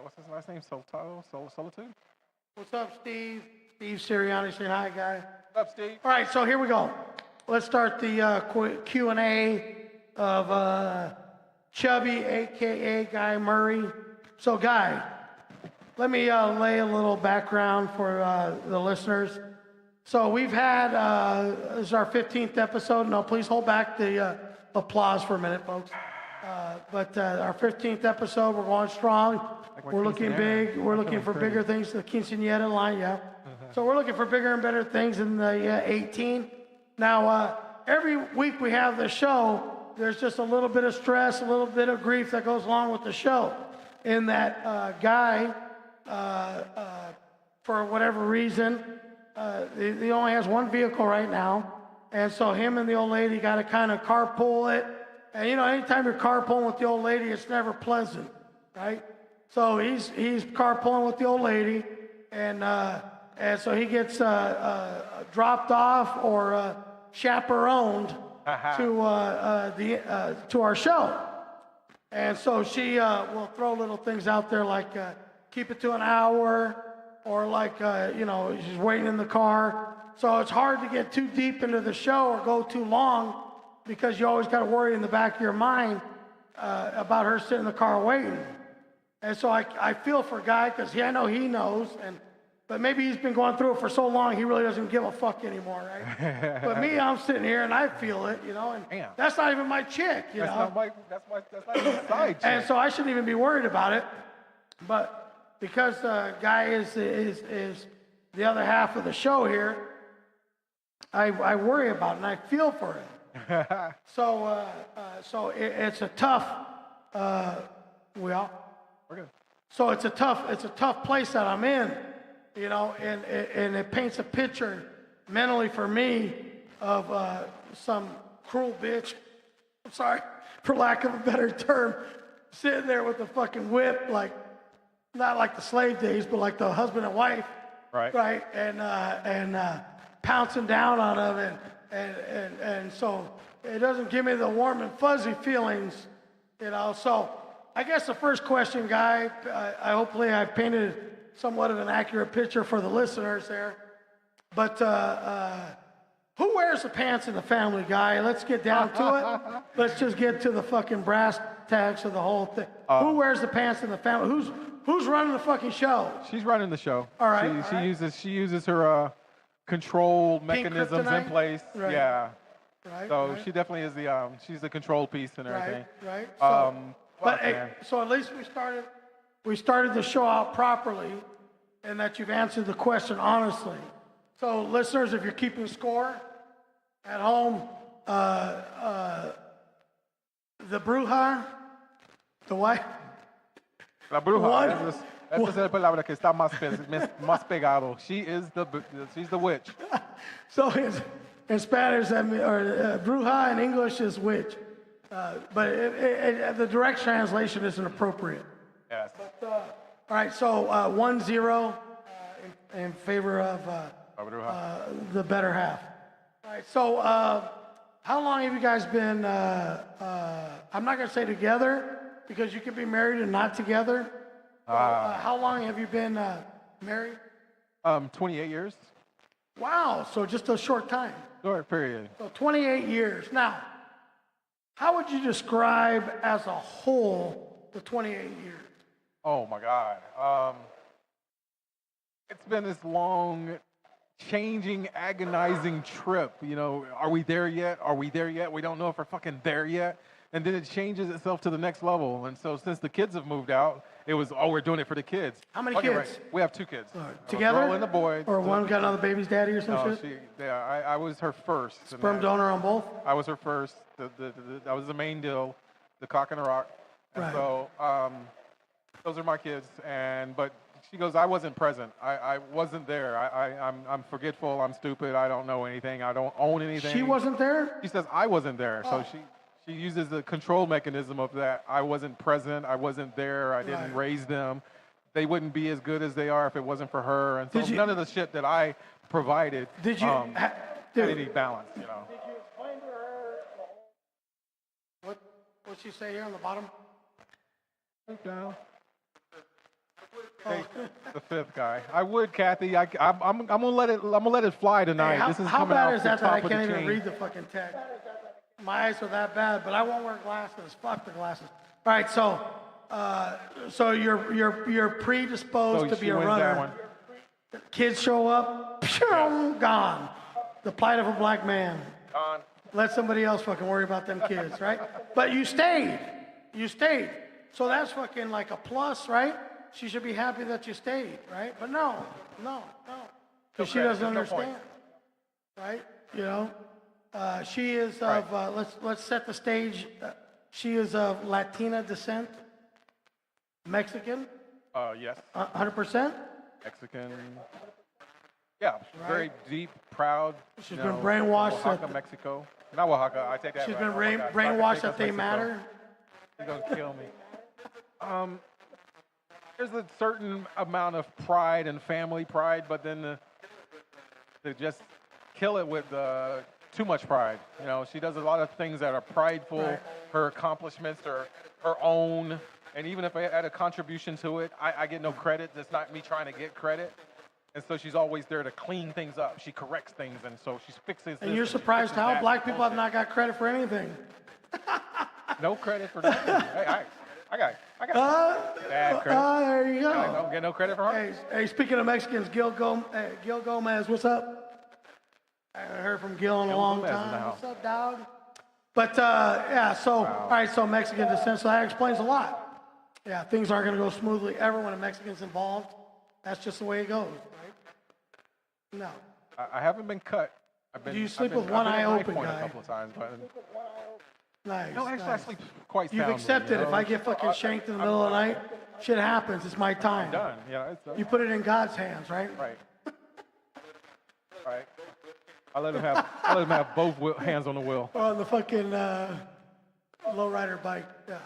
what's his last name? Solitude? What's up, Steve? Steve Sirianni saying hi, guy. What's up, Steve? All right, so here we go. Let's start the Q&A of Chubby, a.k.a. Guy Murray. So, Guy, let me lay a little background for the listeners. So we've had, this is our 15th episode. No, please hold back the applause for a minute, folks. But our 15th episode, we're going strong. We're looking big. We're looking for bigger things. The quinceañera line, yeah. So we're looking for bigger and better things in the 18. Now, every week we have the show, there's just a little bit of stress, a little bit of grief that goes along with the show. In that Guy, for whatever reason, he only has one vehicle right now. And so him and the old lady got to kind of carpool it. And anytime you're carpooling with the old lady, it's never pleasant, right? So he's carpooling with the old lady, and so he gets dropped off or chaperoned to our show. And so she will throw little things out there like keep it to an hour, or like she's waiting in the car. So it's hard to get too deep into the show or go too long, because you always got to worry in the back of your mind about her sitting in the car waiting. And so I feel for Guy, because I know he knows, but maybe he's been going through it for so long he really doesn't give a fuck anymore, right? But me, I'm sitting here and I feel it, and Damn. that's not even my chick, That's not even a side chick. And so I shouldn't even be worried about it. But because Guy is the other half of the show here, I worry about it and I feel for him. So it's a tough. We're good. So it's a tough place that I'm in, and it paints a picture mentally for me of some cruel bitch. I'm sorry, for lack of a better term, sitting there with a fucking whip, like not like the slave days, but like the husband and wife, right, and pouncing down on him, and so it doesn't give me the warm and fuzzy feelings, So I guess the first question, Guy, hopefully I painted somewhat of an accurate picture for the listeners there. But who wears the pants in the family, Guy? Let's get down to it. Let's just get to the fucking brass tacks of the whole thing. Who wears the pants in the family? Who's running the fucking show? She's running the show. All right. She uses her control mechanisms in kryptonite? Place. Right. Yeah. Right. So right. she definitely is she's the control piece and everything. Right. So, but fuck, hey, man. so at least we started the show out properly, and that you've answered the question honestly. So listeners, if you're keeping score at home, the bruja, the wife. La bruja. What? Esa es la palabra que está más pegado. She's the witch. So in Spanish, bruja in English is witch. But the direct translation isn't appropriate. Yes. All right, so 1-0 in favor of the better half. All right, so how long have you guys been, I'm not going to say together, because you could be married and not together. How long have you been married? 28 years. Wow, so just a short time. Short period. So 28 years. Now, how would you describe as a whole the 28 years? Oh my God. It's been this long, changing, agonizing trip. You know, are we there yet? Are we there yet? We don't know if we're fucking there yet. And then it changes itself to the next level. And so since the kids have moved out, it was, we're doing it for the kids. How many Okay, kids? right. We have 2 kids. Together? A girl and a boy. Or one got another baby's daddy or some No, shit? I was her first. Sperm donor on both? I was her first. That was the main deal, the cock and the rock. And Right. so those are my kids. But she goes, I wasn't present. I wasn't there. I'm forgetful. I'm stupid. I don't know anything. I don't own anything. She wasn't there? She says I wasn't there. Oh. So she uses the control mechanism of that. I wasn't present. I wasn't there. I didn't Right. raise them. They wouldn't be as good as they are if it wasn't for her. And so Did you- none of the shit that I provided Did you? had any balance, you know. Did you explain to her what'd she say here on the bottom? No. Oh. Hey, the 5th guy. I would, Kathy. I'm gonna let it fly tonight. Hey, this is how coming bad off is the that top I of the can't even chain. read the fucking text? My eyes are that bad, but I won't wear glasses. Fuck the glasses. All right, so you're predisposed to she be a wins runner. that one. Kids show up, gone. The plight of a black man. Gone. Let somebody else fucking worry about them kids, right? But you stayed. You stayed. So that's fucking like a plus, right? She should be happy that you stayed, right? But no. Because she doesn't understand, right? You know? She is of, let's set the stage. She is of Latina descent. Mexican, Yes. 100%. Mexican. Yeah, very deep, proud. She's been brainwashed Oaxaca, that- Mexico. Not Oaxaca. I take that. She's back. been Oh my God. brainwashed Zacatecas, that they Mexico. matter. She's gonna kill me. There's a certain amount of pride and family pride, but then to just kill it with too much pride. You know, she does a lot of things that are prideful. Right. Her accomplishments are her own, and even if I add a contribution to it, I get no credit. It's not me trying to get credit. And so she's always there to clean things up. She corrects things, and so she fixes. And this you're she surprised fixes how that. black people have Bullshit. not got credit for anything. No credit for nothing. Hey, I got bad credit. There you I go. don't get no credit for her. Hey, speaking of Mexicans, Gil Gomez, what's up? I haven't heard from Gil in a long Gomez in the time. house. What's up, dog? But yeah, so all right, so Mexican descent, so that explains a lot. Yeah, things aren't going to go smoothly ever when a Mexican's involved. That's just the way it goes, right? No. I haven't been cut. Do you sleep with one eye open, a guy? couple of times, but Nice. no, actually, I nice. sleep quite You've soundly. accepted. you If know? I get fucking shanked in the middle of the night, shit happens. It's my time. done. Yeah, it's You put it in God's hands, right? right. Right. I let him have both hands on the wheel. Or on the fucking lowrider bike. Yeah.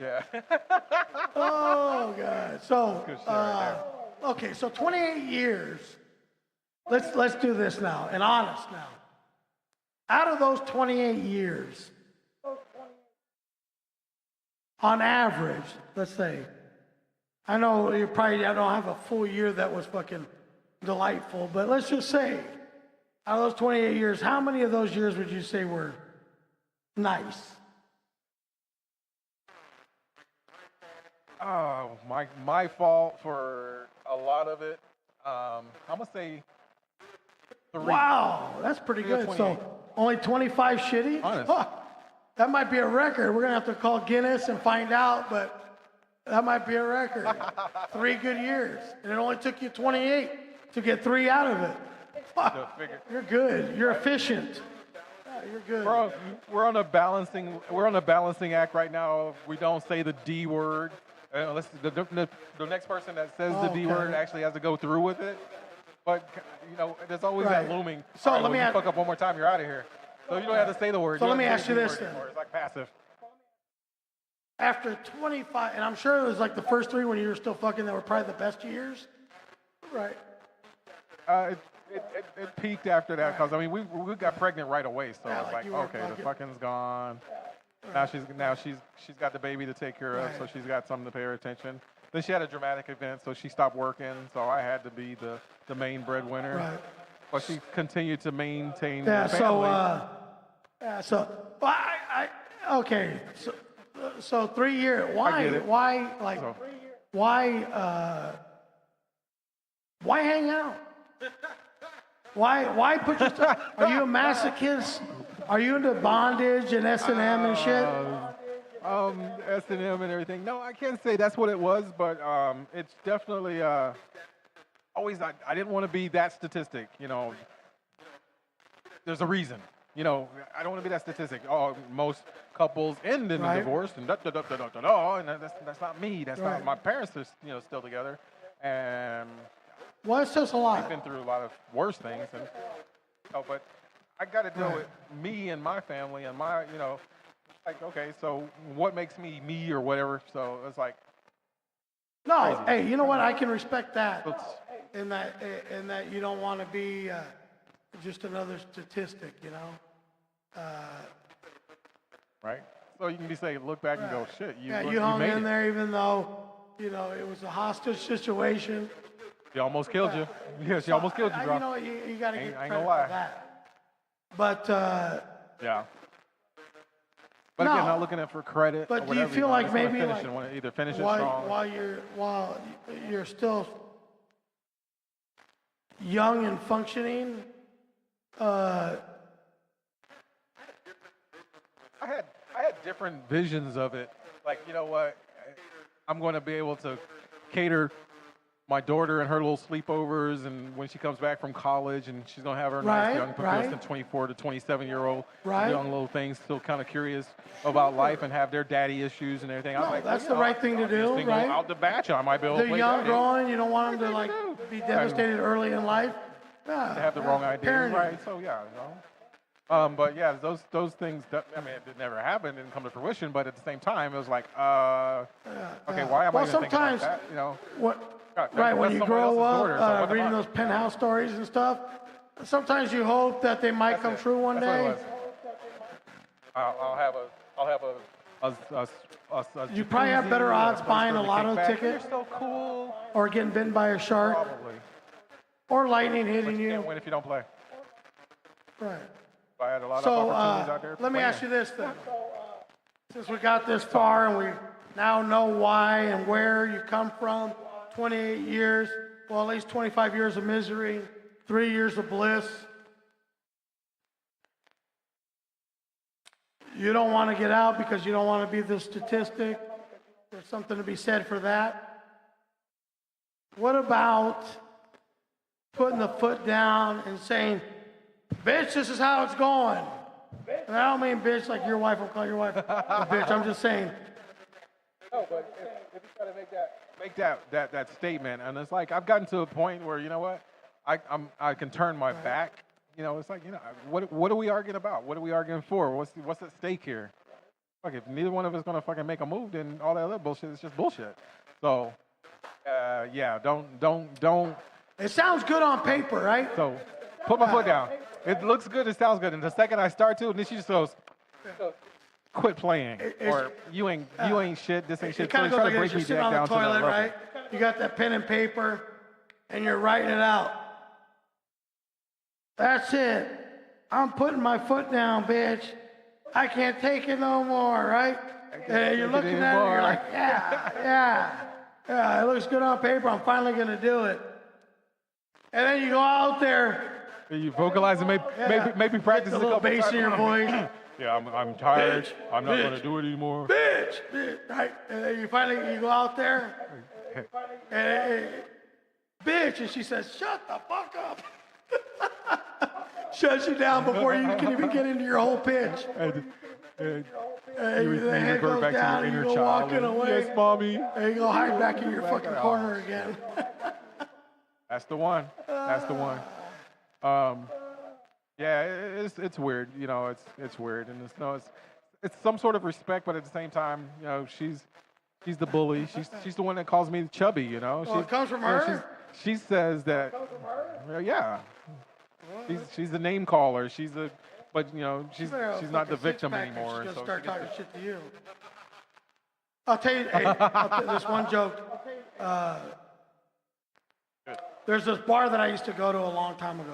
Yeah. Oh God. So Good shit right okay, so 28 years. Let's do this now, and honest now. Out of those 28 years, on average, let's say, I know you probably I don't have a full year that was fucking delightful. But let's just say, out of those 28 years, how many of those years would you say were nice? Oh, my fault for a lot of it. I'm gonna say 3. Wow, that's pretty 3 or good. 28. So only 25 shitty? Honest. Huh, that might be a record. We're gonna have to call Guinness and find out, but that might be a record. 3 good years, and it only took you 28 to get 3 out of it. Go figure. You're good. You're efficient. Yeah, you're good. We're on a balancing act right now. We don't say the D word. The next person that says the D word actually has to go through with it. But there's always that looming. So all right, let me you fuck up one more time, you're out of here. So you don't have to say the word. So You let me don't ask say you the this word then. anymore. It's like passive. After 25, and I'm sure it was like the first 3 when you were still fucking that were probably the best years. Right. It peaked after that because we got pregnant right away, so Yeah, it's like like you were okay, the fucking- fucking's gone. Now she's got the baby to take care of, so she's got something to pay her attention. Then she had a dramatic event, so she stopped working, so I had to be the main breadwinner. Right. But she continued to maintain Yeah. the family. Okay. So 3 years. Why? I get it. Why? Like, So- why? Why hang out? Why put yourself? Are you a masochist? Are you into bondage and S&M and shit? S&M and everything. No, I can't say that's what it was, but it's definitely always. I didn't want to be that statistic. There's a reason. I don't want to be that statistic. Oh, most couples end in a divorce and and that's not me. That's not my parents are still together, and Well, it's just a I've lot. been through a lot of worse things, but I got to deal with me and my family and my like okay, so what makes me me or whatever? So it's like No, crazy. hey, you know what? I can respect that. It's- In that you don't want to be just another statistic, right. So you can be saying, look back and go, shit, you hung made in it. there even though, it was a hostage situation. She almost killed you. Yeah, she almost killed you, bro. You got to get I ain't credit gonna lie. for that. But, Yeah. But No. again, not looking at for credit. But or do you whatever, feel I like just wanna maybe finish like it, wanna either finish it while strong. while you're still young and functioning, I had different visions of it. Like, you know what? I'm going to be able to cater my daughter and her little sleepovers, and when she comes back from college, and she's going to have her Right, nice young progressive right. 24 to 27-year-old Right. young little things, still kind of curious about life and have their daddy issues and everything. I'm No, like, that's well, the right thing to do, right? Out the batch, I might be able to they're play young, daddy. growing. You don't want them to like be devastated early in life. Yeah, They have the wrong ideas, parenting. right? So yeah, but yeah, those things. It never happened and come to fruition. But at the same time, it was like, okay, why am I even thinking sometimes about that? what? God, Right, when that's you someone grow else's up, daughter, so what am reading I? those penthouse stories and stuff, sometimes you hope that they might come true one That's what day. it was. I'll have a You probably have jacuzzi, better odds place buying for a the lotto kickback. ticket. You're so cool. Or getting bitten by a shark, Probably. or lightning But hitting you you. can't win if you don't play. Right. I had a lot So of opportunities out there. let me playing. ask you this then. Since we got this far and we now know why and where you come from, 28 years, well, at least 25 years of misery, 3 years of bliss. You don't want to get out because you don't want to be the statistic. There's something to be said for that. What about putting the foot down and saying, bitch, this is how it's going? And I don't mean bitch like your wife will call your wife a bitch. I'm just saying, No, but if you try to make that statement, and it's like I've gotten to a point where you know what, I can turn my back. It's like what are we arguing about? What are we arguing for? What's at stake here? Fuck, if neither one of us gonna fucking make a move, then all that other bullshit is just bullshit. So, yeah, don't. it sounds good on paper, right? So, put my foot down. It looks good. It sounds good. And the second I start to, and then she just goes, quit playing, or you ain't shit. This ain't shit. It kind of So goes he's like trying this. to You're break me sitting on back the down to that toilet, level. right? You got that pen and paper, and you're writing it out. That's it. I'm putting my foot down, bitch. I can't take it no more, right? And you're looking at it, you're like, yeah, it looks good on paper. I'm finally gonna do it. And then you go out there. You vocalize and maybe practice a a little couple bass times. in your voice. Yeah, I'm tired. Bitch, I'm not bitch, going to do it anymore. Bitch, right? And then you go out there, and bitch, and she says, "Shut the fuck up." Shuts you down before you can even get into your whole pitch. And And you the head revert goes back down, to and your you inner go child. walking away. Yes, mommy. And you go hide back in your fucking corner again. That's the one. That's the one. Yeah, it's weird. You know, it's weird, and it's some sort of respect, but at the same time, you know, she's the bully. She's the one that calls me chubby. You know, Well, it comes from her. She says that. Yeah, she's the name caller. But you know, she's not the victim anymore. She's and gonna so start talking shit to you. I'll tell you this one joke. There's this bar that I used to go to a long time ago.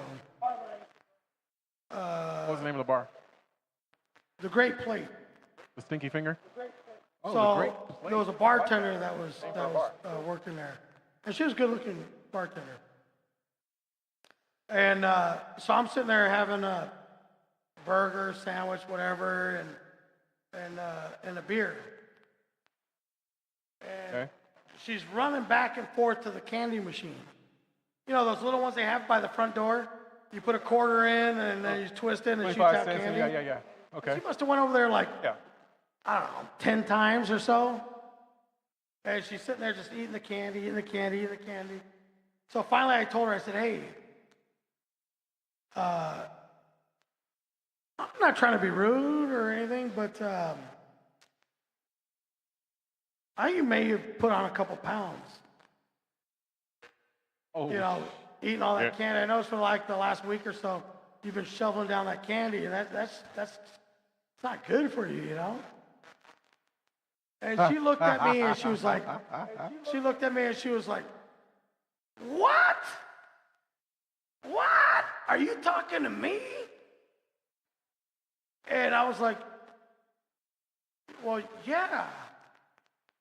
What was the name of the bar? The Great Plate. The Stinky Finger. Oh, So the Great Plate. there was a bartender that was working there, and she was a good-looking bartender. And so I'm sitting there having a burger, sandwich, whatever, and a beer. And Okay. she's running back and forth to the candy machine. You know those little ones they have by the front door? You put a quarter in and then you twist it and it shoots 25 out cents. candy. Yeah. Okay. She must have went over there like, Yeah. I don't know, 10 times or so. And she's sitting there just eating the candy. So finally I told her, I said, hey, I'm not trying to be rude or anything, but I think you may have put on a couple pounds. Oh. You know, eating all that candy. I noticed for like the last week or so, you've been shoveling down that candy, and that's it's not good for you, you know. And she looked at me and she was like, what? What? Are you talking to me? And I was like, well, yeah.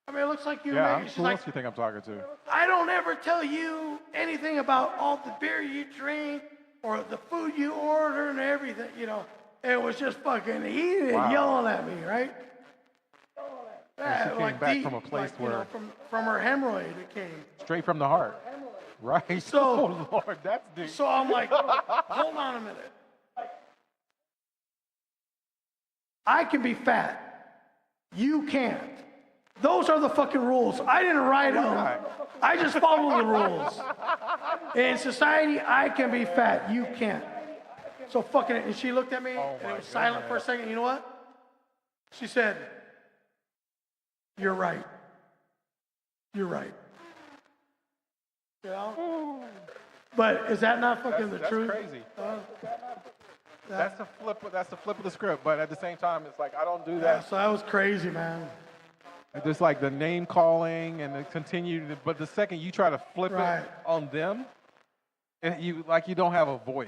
I mean, it looks like you. Yeah. She's Who like, else do you think I'm talking to? I don't ever tell you anything about all the beer you drink or the food you order and everything, you know. It was just fucking eating and yelling at me, right? And she came back from a place you know, from her hemorrhoid it came. Straight from the heart. Right. So, oh Lord, that's deep. So I'm like, hold on a minute. I can be fat. You can't. Those are the fucking rules. I didn't write them. I just follow the rules. In society, I can be fat. You can't. So fucking it. And she looked at me and it was silent for a second. You know what? She said, you're right. You're right. You know? But is that not fucking the truth? That's crazy. That's the flip of the script. But at the same time, it's like I don't do that. Yeah, so that was crazy, man. Just like the name calling and the continued, but the second you try to flip it on them, you don't have a voice.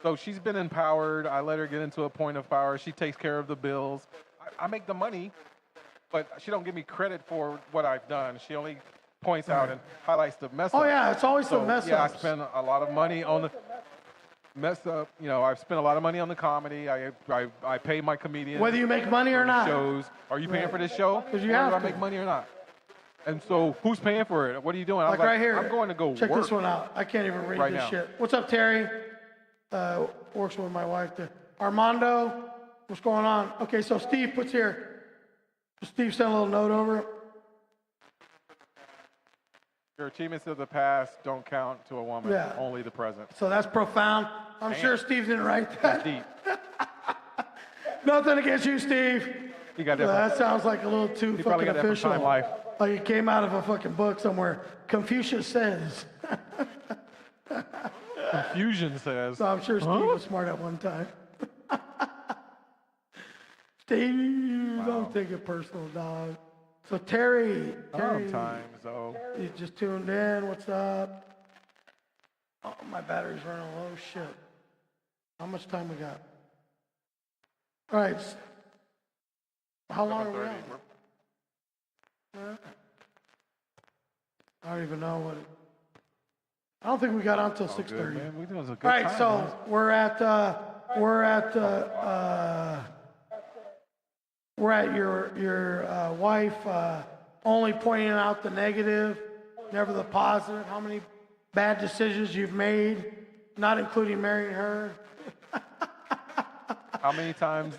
So she's been empowered. I let her get into a point of power. She takes care of the bills. I make the money, but she don't give me credit for what I've done. She only points out and highlights the mess up. Oh yeah, it's always the mess yeah, ups. I spend a lot of money on the mess up. You know, I've spent a lot of money on the comedy. I pay my comedians. Whether you make money or not. Shows. Are you paying for this show? Because you have do I to. make money or not? And so, who's paying for it? What are you doing? Like right here. I'm going to go Check work. this one out. I can't even read right this now. shit. What's up, Terry? Works with my wife there. Armando, what's going on? Okay, so Steve puts here. Steve sent a little note over. Your achievements of the past don't count to a woman. Yeah. Only the present. So that's profound. I'm sure Steve didn't write that. That's deep. Nothing against you, Steve. You got That sounds like a little too He probably fucking got that from official. Time Life. Like it came out of a fucking book somewhere. Confucius says. Confusion says. So I'm sure Steve was smart at one time. Steve, don't take it personal, dog. So Terry, Sometimes, though. you just tuned in. What's up? Oh, my battery's running low. Shit. How much time we got? All right. How long are we on? I don't even know what. I don't think we got on till 6:30. Man, we doing a good All right, time, so man. we're at your wife only pointing out the negative, never the positive. How many bad decisions you've made, not including marrying her. How many times?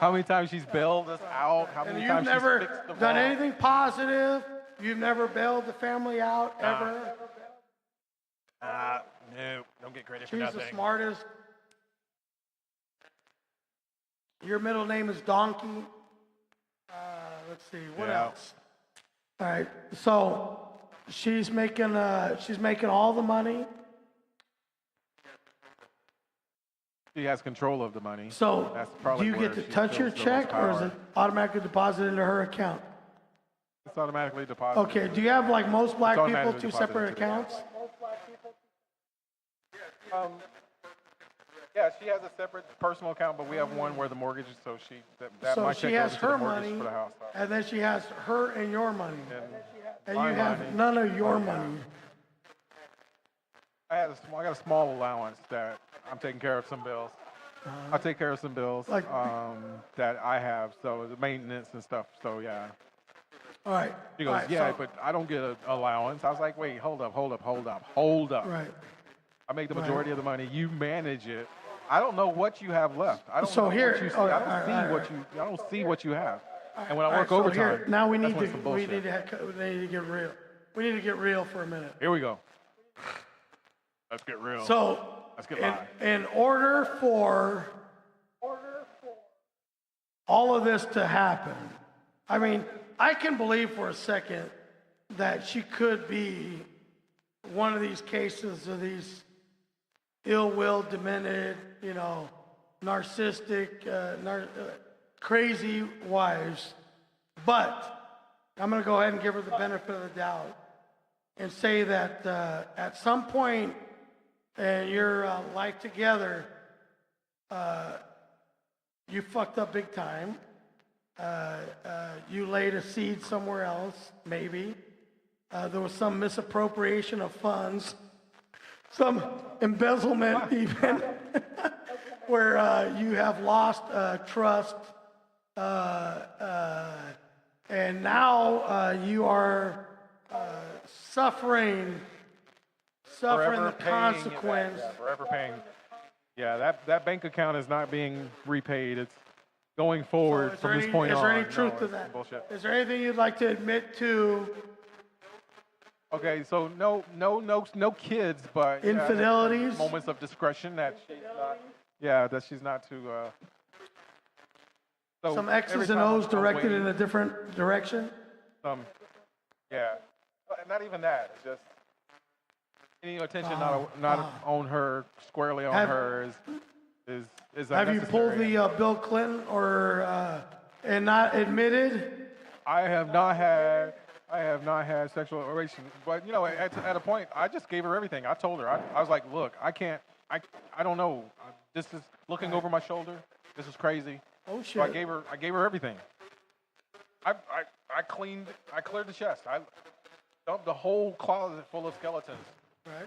How many times she's bailed us out? How many And times you've never she's fixed the done wall? anything positive. You've never bailed the family out ever. No, don't get credit for She's nothing. the smartest. Your middle name is Donkey. Let's see, what Yeah. else? All right, so she's making all the money. She has control of the money. So That's do probably you where get to she touch your feels the check, most or is power. it automatically deposited into her account? It's automatically deposited. Okay, do you have, like most black people, automatically two deposited separate to the account. accounts? Yeah, she has a separate personal account, but we have one where the mortgage is, so that So my she check has goes into her the mortgage money, for the house. and then she has her and your money, and my you have money. none of your money. I got a small allowance that I'm taking care of some bills. I take care of some bills Like- that I have, so the maintenance and stuff. So yeah. All right. She goes, all right, yeah, so- but I don't get an allowance. I was like, wait, hold up. Right. I make the majority of the money. You manage it. I don't know what you have left. I don't So know here- what you see. all right, I don't all right, see all what right. you. I don't see what you have. And when I All right, work so overtime, here, now we that's need when to some bullshit. we need to get real. We need to get real for a minute. Here we go. Let's get real. So, Let's get live. in order for all of this to happen, I mean, I can believe for a second that she could be one of these cases of these ill-willed, demented, narcissistic, crazy wives. But I'm going to go ahead and give her the benefit of the doubt and say that at some point in your life together, you fucked up big time. You laid a seed somewhere else, maybe. There was some misappropriation of funds, some embezzlement even, where you have lost trust, and now you are suffering Forever the paying it back. consequence. Yeah, forever paying. Yeah, that bank account is not being repaid. It's going forward Is from there this any, point is on. there any No, truth to it's that? Bullshit. Is there anything you'd like to admit to? Okay, so no kids, but yeah, Infidelities? moments of discretion that she's not. Yeah, that she's not too. So Some every X's and time O's I'm directed waiting, in a different direction? yeah, but not even that. It's just any attention not on her, squarely on Have- her is Have you pulled unnecessary. the Bill Clinton or and not admitted? I have not had sexual relations, but at a point, I just gave her everything. I told her, I was like, look, I don't know. This is looking over my shoulder. This is crazy. Oh So I shit! gave her everything. I cleared the chest. I dumped the whole closet full of skeletons. Right.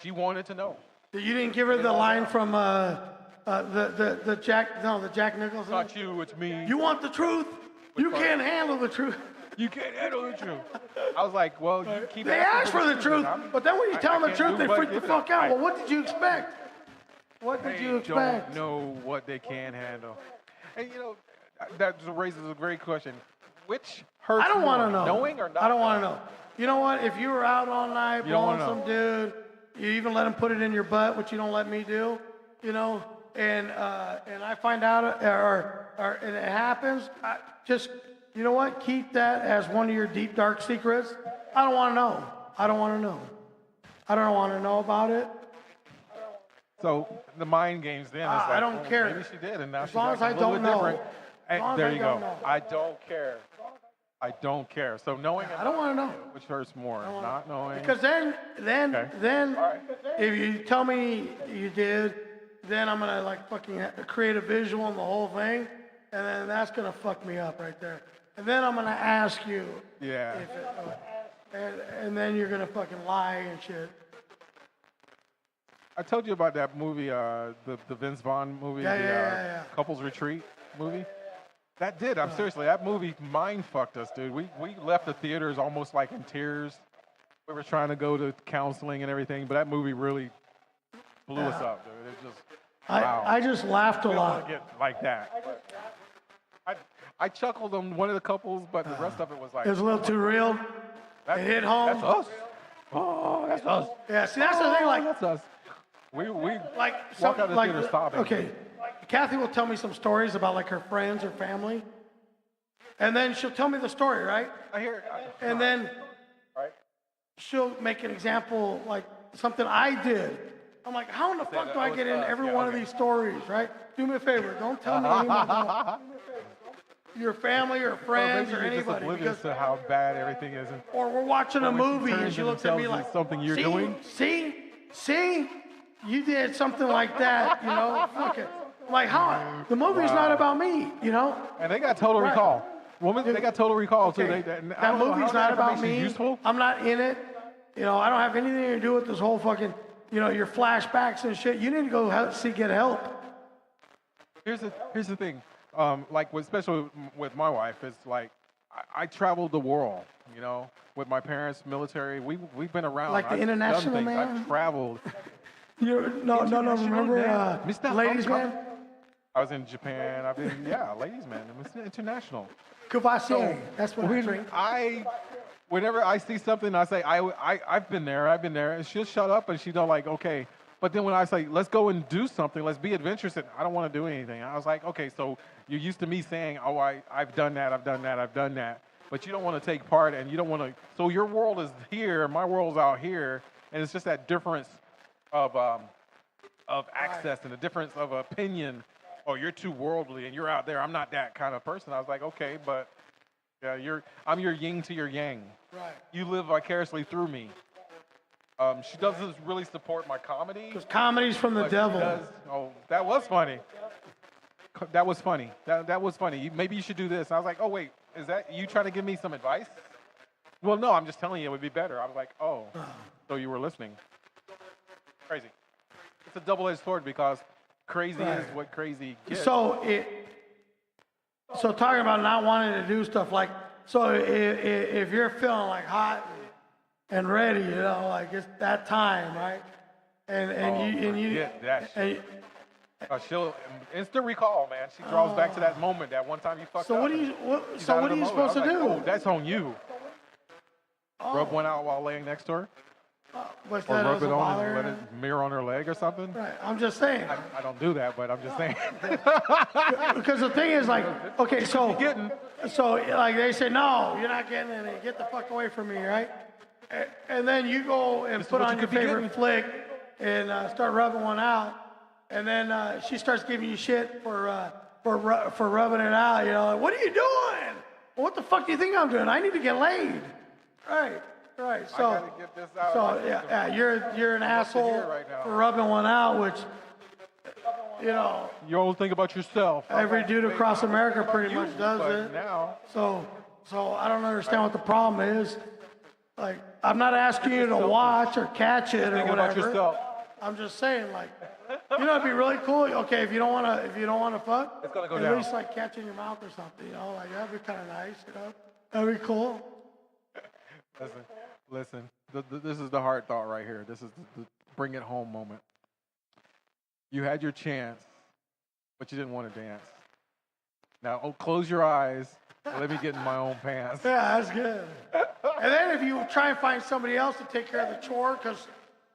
She wanted to know. You didn't give her the line from the Jack Nicholson. Not you, it's me. You want the truth? You part? can't handle the truth. You can't handle the truth. I was like, well, you keep They asking ask for the truth, I'm- but then when you I- tell I them the can't truth, do they but freak the give it fuck up. out. Well, what did you expect? What did you expect? Don't know what they can handle. And that raises a great question. Which hurts I don't want to more, know. knowing or not? I don't want to know. You know what? If you were out all night You don't blowing wanna some dude, you even let him put it in your butt, which you don't let me do, and I find out, and it happens, you know what? Keep that as one of your deep, dark secrets. I don't want to know. I don't want to know. I don't want to know about it. So the mind games then is like, I don't care. Maybe she did, and now she's long as acting I a little don't bit know. different. As long as There I you don't go. know. I don't care. I don't care. So knowing I don't want to know. which hurts more, not knowing. Because then, right. if you tell me you did, then I'm gonna like fucking create a visual and the whole thing, and then that's gonna fuck me up right there. And then I'm gonna ask you. Yeah. If it, and then you're gonna fucking lie and shit. I told you about that movie, the Vince Vaughn movie, Couples Retreat movie. That did. I'm seriously. That movie mind fucked us, dude. We left the theaters almost like in tears. We were trying to go to counseling and everything, but that movie really blew us up, dude. It just. Wow. I just laughed a We don't lot. want to get like that. But I chuckled on one of the couples, but the rest of it was like. It was a little too real. It hit home. That's us. Oh, that's us. Yeah. See, that's the thing. Like, that's us. We like walk out of the theater sobbing. Okay, Kathy will tell me some stories about like her friends or family, and then she'll tell me the story, right? I hear. And then Right. she'll make an example like something I did. I'm like, how in the fuck do I get in every one of these stories, right? Do me a favor, don't tell me your family or friends or maybe you're just anybody, oblivious to how bad everything is. or we're watching a when she movie and turns she and looks at me tells you like, something you're doing? See, you did something like that, you know? Fuck it. Like how? The movie's not about me, you know? And they got Total Recall. Woman, they got Total Recall too. Okay. That movie's not about me. Useful. I'm not in it. You know, I don't have anything to do with this whole fucking, you know, your flashbacks and shit. You need to go get help. Here's the thing. Especially with my wife, it's like I traveled the world. You know, with my parents, military. We've been around. Like the I've international done things. man? I've traveled. No. Remember, Mr. Ladies Man? I was in Japan. I've been, ladies man. It was international. Kvassier. That's what I drink. Whenever I see something, I say, I've been there. And she'll shut up and she'll like, okay. But then when I say, let's go and do something, let's be adventurous, and I don't want to do anything. I was like, okay, so you're used to me saying, oh, I've done that. But you don't want to take part, and you don't want to. So your world is here, my world's out here, and it's just that difference of access and the difference of opinion. Oh, you're too worldly, and you're out there. I'm not that kind of person. I was like, okay, but yeah, I'm your yin to your yang. Right. You live vicariously through me. She doesn't really support my comedy. Because comedy's from the devil. Oh, that was funny. That was funny. That was funny. Maybe you should do this. I was like, oh, wait, is that you trying to give me some advice? Well, no, I'm just telling you it would be better. I was like, oh, so you were listening. Crazy. It's a double-edged sword because crazy is what crazy gets. So talking about not wanting to do stuff like, so if you're feeling like hot and ready, you know, like it's that time, right? And you get that shit. She'll instant recall, man. She draws back to that moment, that one time you fucked up. So what are you supposed to do? Oh, that's on you. Rub one out while laying next to her. Or rub it on and let it mirror on her leg or something. Right. I'm just saying. I don't do that, but I'm just saying. Because the thing is, like, okay, so like they say, no, you're not getting any. Get the fuck away from me, right? And then you go and put on your favorite flick and start rubbing one out, and then she starts giving you shit for rubbing it out. You know, like, what are you doing? Well, what the fuck do you think I'm doing? I need to get laid. Right. So, I gotta get this out. You're an asshole right now. for rubbing one out, which, you know. You only think about yourself. Every dude across America pretty much does it. Now. So I don't understand what the problem is. Like, I'm not asking you to watch or catch it or whatever. About yourself. I'm just saying, like, you know, it'd be really cool. Okay, if you don't wanna fuck, it's gonna go at down. least like catch in your mouth or something. You know, like that'd be kind of nice. You know, that'd be cool. Listen. This is the hard thought right here. This is the bring it home moment. You had your chance, but you didn't want to dance. Now, close your eyes and let me get in my own pants. Yeah, that's good. And then if you try and find somebody else to take care of the chore because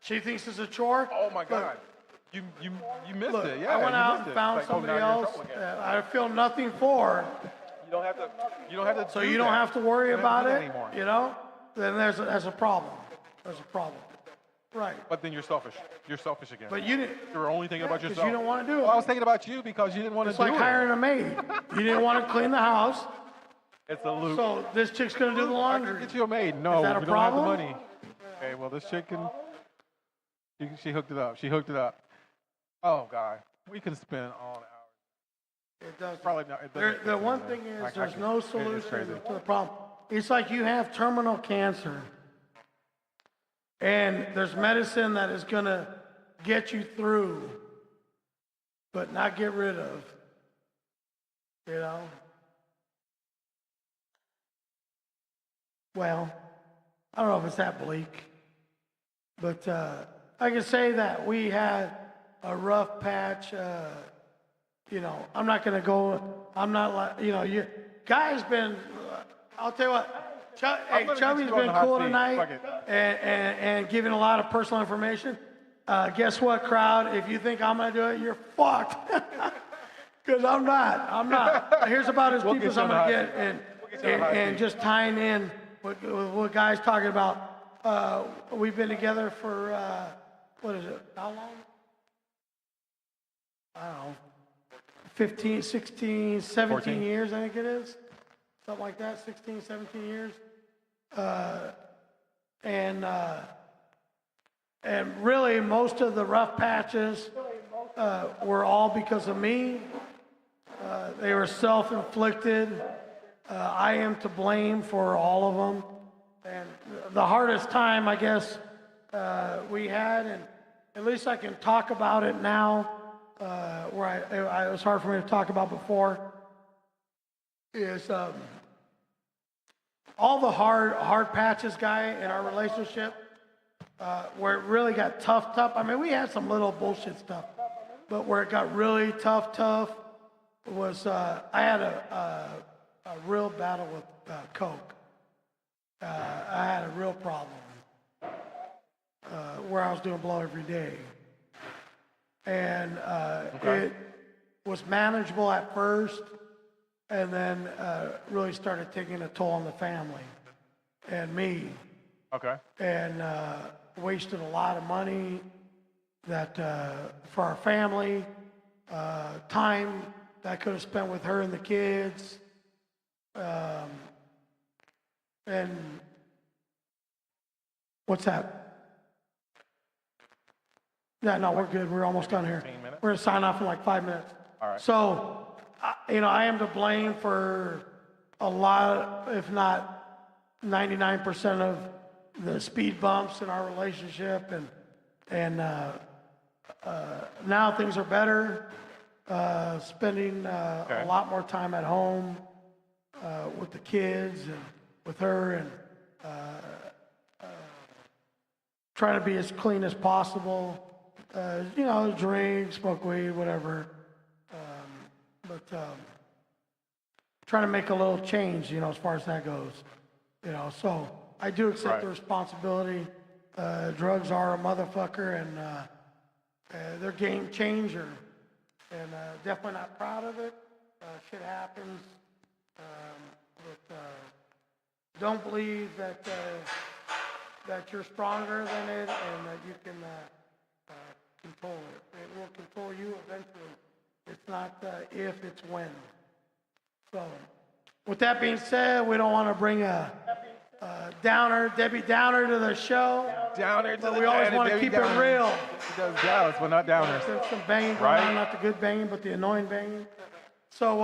she thinks it's a chore. Oh my God. You missed it. Yeah, I went out and found like, somebody else that I feel nothing for. You don't have to. So you don't have to worry about it anymore. You know? Then there's a problem. There's a problem. Right. But then you're selfish. You're selfish again. But you didn't. You're only thinking about yourself. Because you don't want to do it. Well, I was thinking about you because you didn't want to do it. It's like hiring a maid. You didn't want to clean the house. It's a loop. So this chick's gonna do the I laundry. can get you a maid. No, that a we don't have the problem? money. Okay, well, this chick can. She hooked it up. She hooked it up. Oh, God. We can spend all hours. It does. Probably not. It The doesn't- one thing is, there's no it's solution crazy. to the problem. It's like you have terminal cancer, and there's medicine that is gonna get you through, but not get rid of. You know? Well, I don't know if it's that bleak, but I can say that we had a rough patch. You know, I'm not going to go, I'm not like, you know, you guys been, I'll tell you what, hey, gonna Chubby's get you on been the hot cool seat. tonight Fuck it. and giving a lot of personal information. Guess what, crowd? If you think I'm going to do it, you're fucked. Because I'm not. Here's about as We'll deep get as you I'm on the going to hot get. seat. We'll get you on the hot And seat. just tying in what guys talking about. We've been together for, what is it, how long? I don't know, 15, 16, 17 14. years, I think it is. Something like that, 16, 17 years. And really, most of the rough patches were all because of me. They were self-inflicted. I am to blame for all of them. And the hardest time, I guess, we had, and at least I can talk about it now, where it was hard for me to talk about before, is all the hard patches, guy, in our relationship, where it really got tough. I mean, we had some little bullshit stuff, but where it got really tough was I had a real battle with coke. I had a real problem where I was doing blow every day. And it was manageable at first, and then really started taking a toll on the family and me. Okay. And wasted a lot of money that for our family, time that I could have spent with her and the kids. And what's that? Yeah, no, we're good. We're almost done here. 15 minutes? We're gonna sign off in like 5 minutes. All right. So, I am to blame for a lot, if not 99% of the speed bumps in our relationship, and now things are better. Spending a lot more time at home with the kids and with her, and trying to be as clean as possible. Drink, smoke weed, whatever. But trying to make a little change, as far as that goes. So I do accept the responsibility. Drugs are a motherfucker, and they're game changer. And definitely not proud of it. Shit happens. But don't believe that you're stronger than it, and that you can control it. It will control you eventually. It's not if, it's when. So, with that being said, we don't want to bring a Debbie Downer to the show. Downer to But the we always Debbie want to keep Downer. it real. She does Dallas, but not Downers. There's some banging going Right. on, not the good banging, but the annoying banging. So,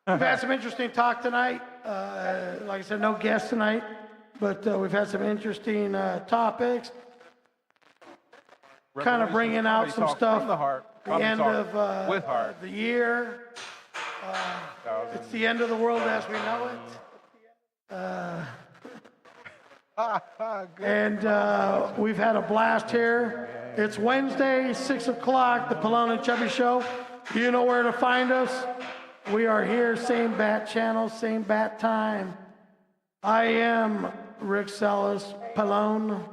we've had some interesting talk tonight. Like I said, no guests tonight, but we've had some interesting topics. Kind of bringing out Comedy some talk stuff. from the heart. The Comedy end talk of with heart. the year. It's the end of the world as we know it. And we've had a blast here. It's Wednesday, 6 o'clock, the Pelon and Chubby Show. You know where to find us. We are here, same bat channel, same bat time. I am Rick Salas, Pelon.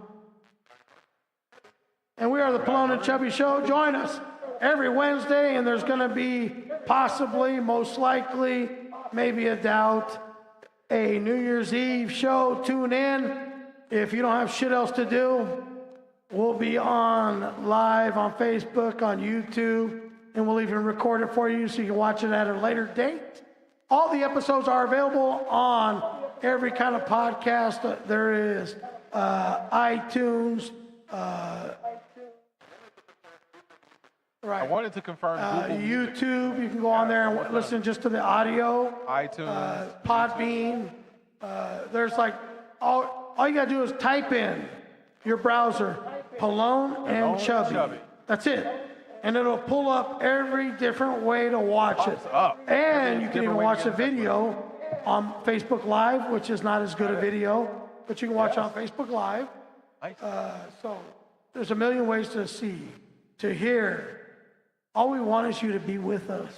And we are the Pelon and Chubby Show. Join us every Wednesday, and there's going to be possibly, most likely, maybe a doubt, a New Year's Eve show. Tune in. If you don't have shit else to do, we'll be on live on Facebook, on YouTube, and we'll even record it for you so you can watch it at a later date. All the episodes are available on every kind of podcast that there is. iTunes. Right. I wanted to confirm Google Music. YouTube. You can go on there and listen just to the audio. iTunes. Podbean. There's like all you gotta do is type in your browser, Pelon and Chubby. That's it. And it'll pull up every different way to watch it. And you can even watch the video on Facebook Live, which is not as good a video, but you can watch it on Facebook Live. So there's a million ways to see, to hear. All we want is you to be with us,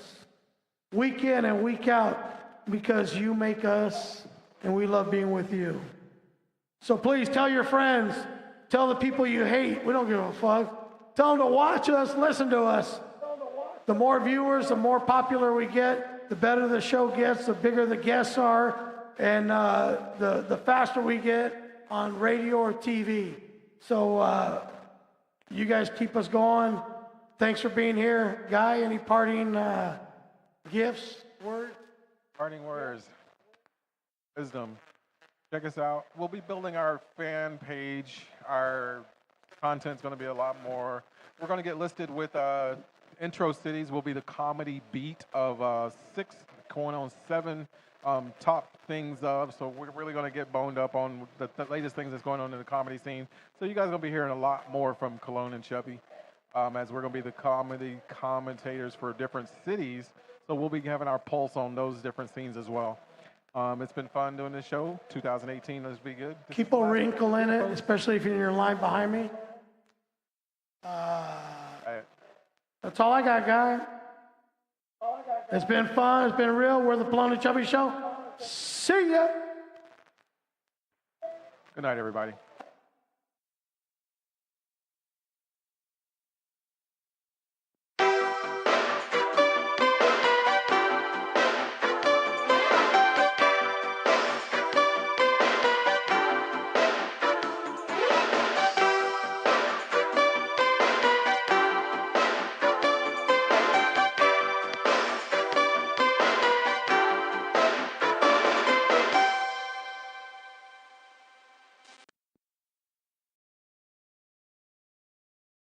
week in and week out, because you make us, and we love being with you. So please tell your friends, tell the people you hate, we don't give a fuck. Tell them to watch us, listen to us. The more viewers, the more popular we get, the better the show gets, the bigger the guests are, and the faster we get on radio or TV. So you guys keep us going. Thanks for being here. Guy, any parting gifts, words? Parting words. Wisdom. Check us out. We'll be building our fan page. Our content's going to be a lot more. We're going to get listed with intro cities. Will be the comedy beat of 6, going on 7 top things of. So we're really going to get boned up on the latest things that's going on in the comedy scene. So you guys are going to be hearing a lot more from Pelon and Chubby, as we're going to be the comedy commentators for different cities. So we'll be having our pulse on those different scenes as well. It's been fun doing this show. 2018, let's be good. Keep a wrinkle in it, especially if you're in your line behind me. That's all I got, guy. It's been fun. It's been real. We're the Pelon and Chubby Show. See ya. Good night, everybody.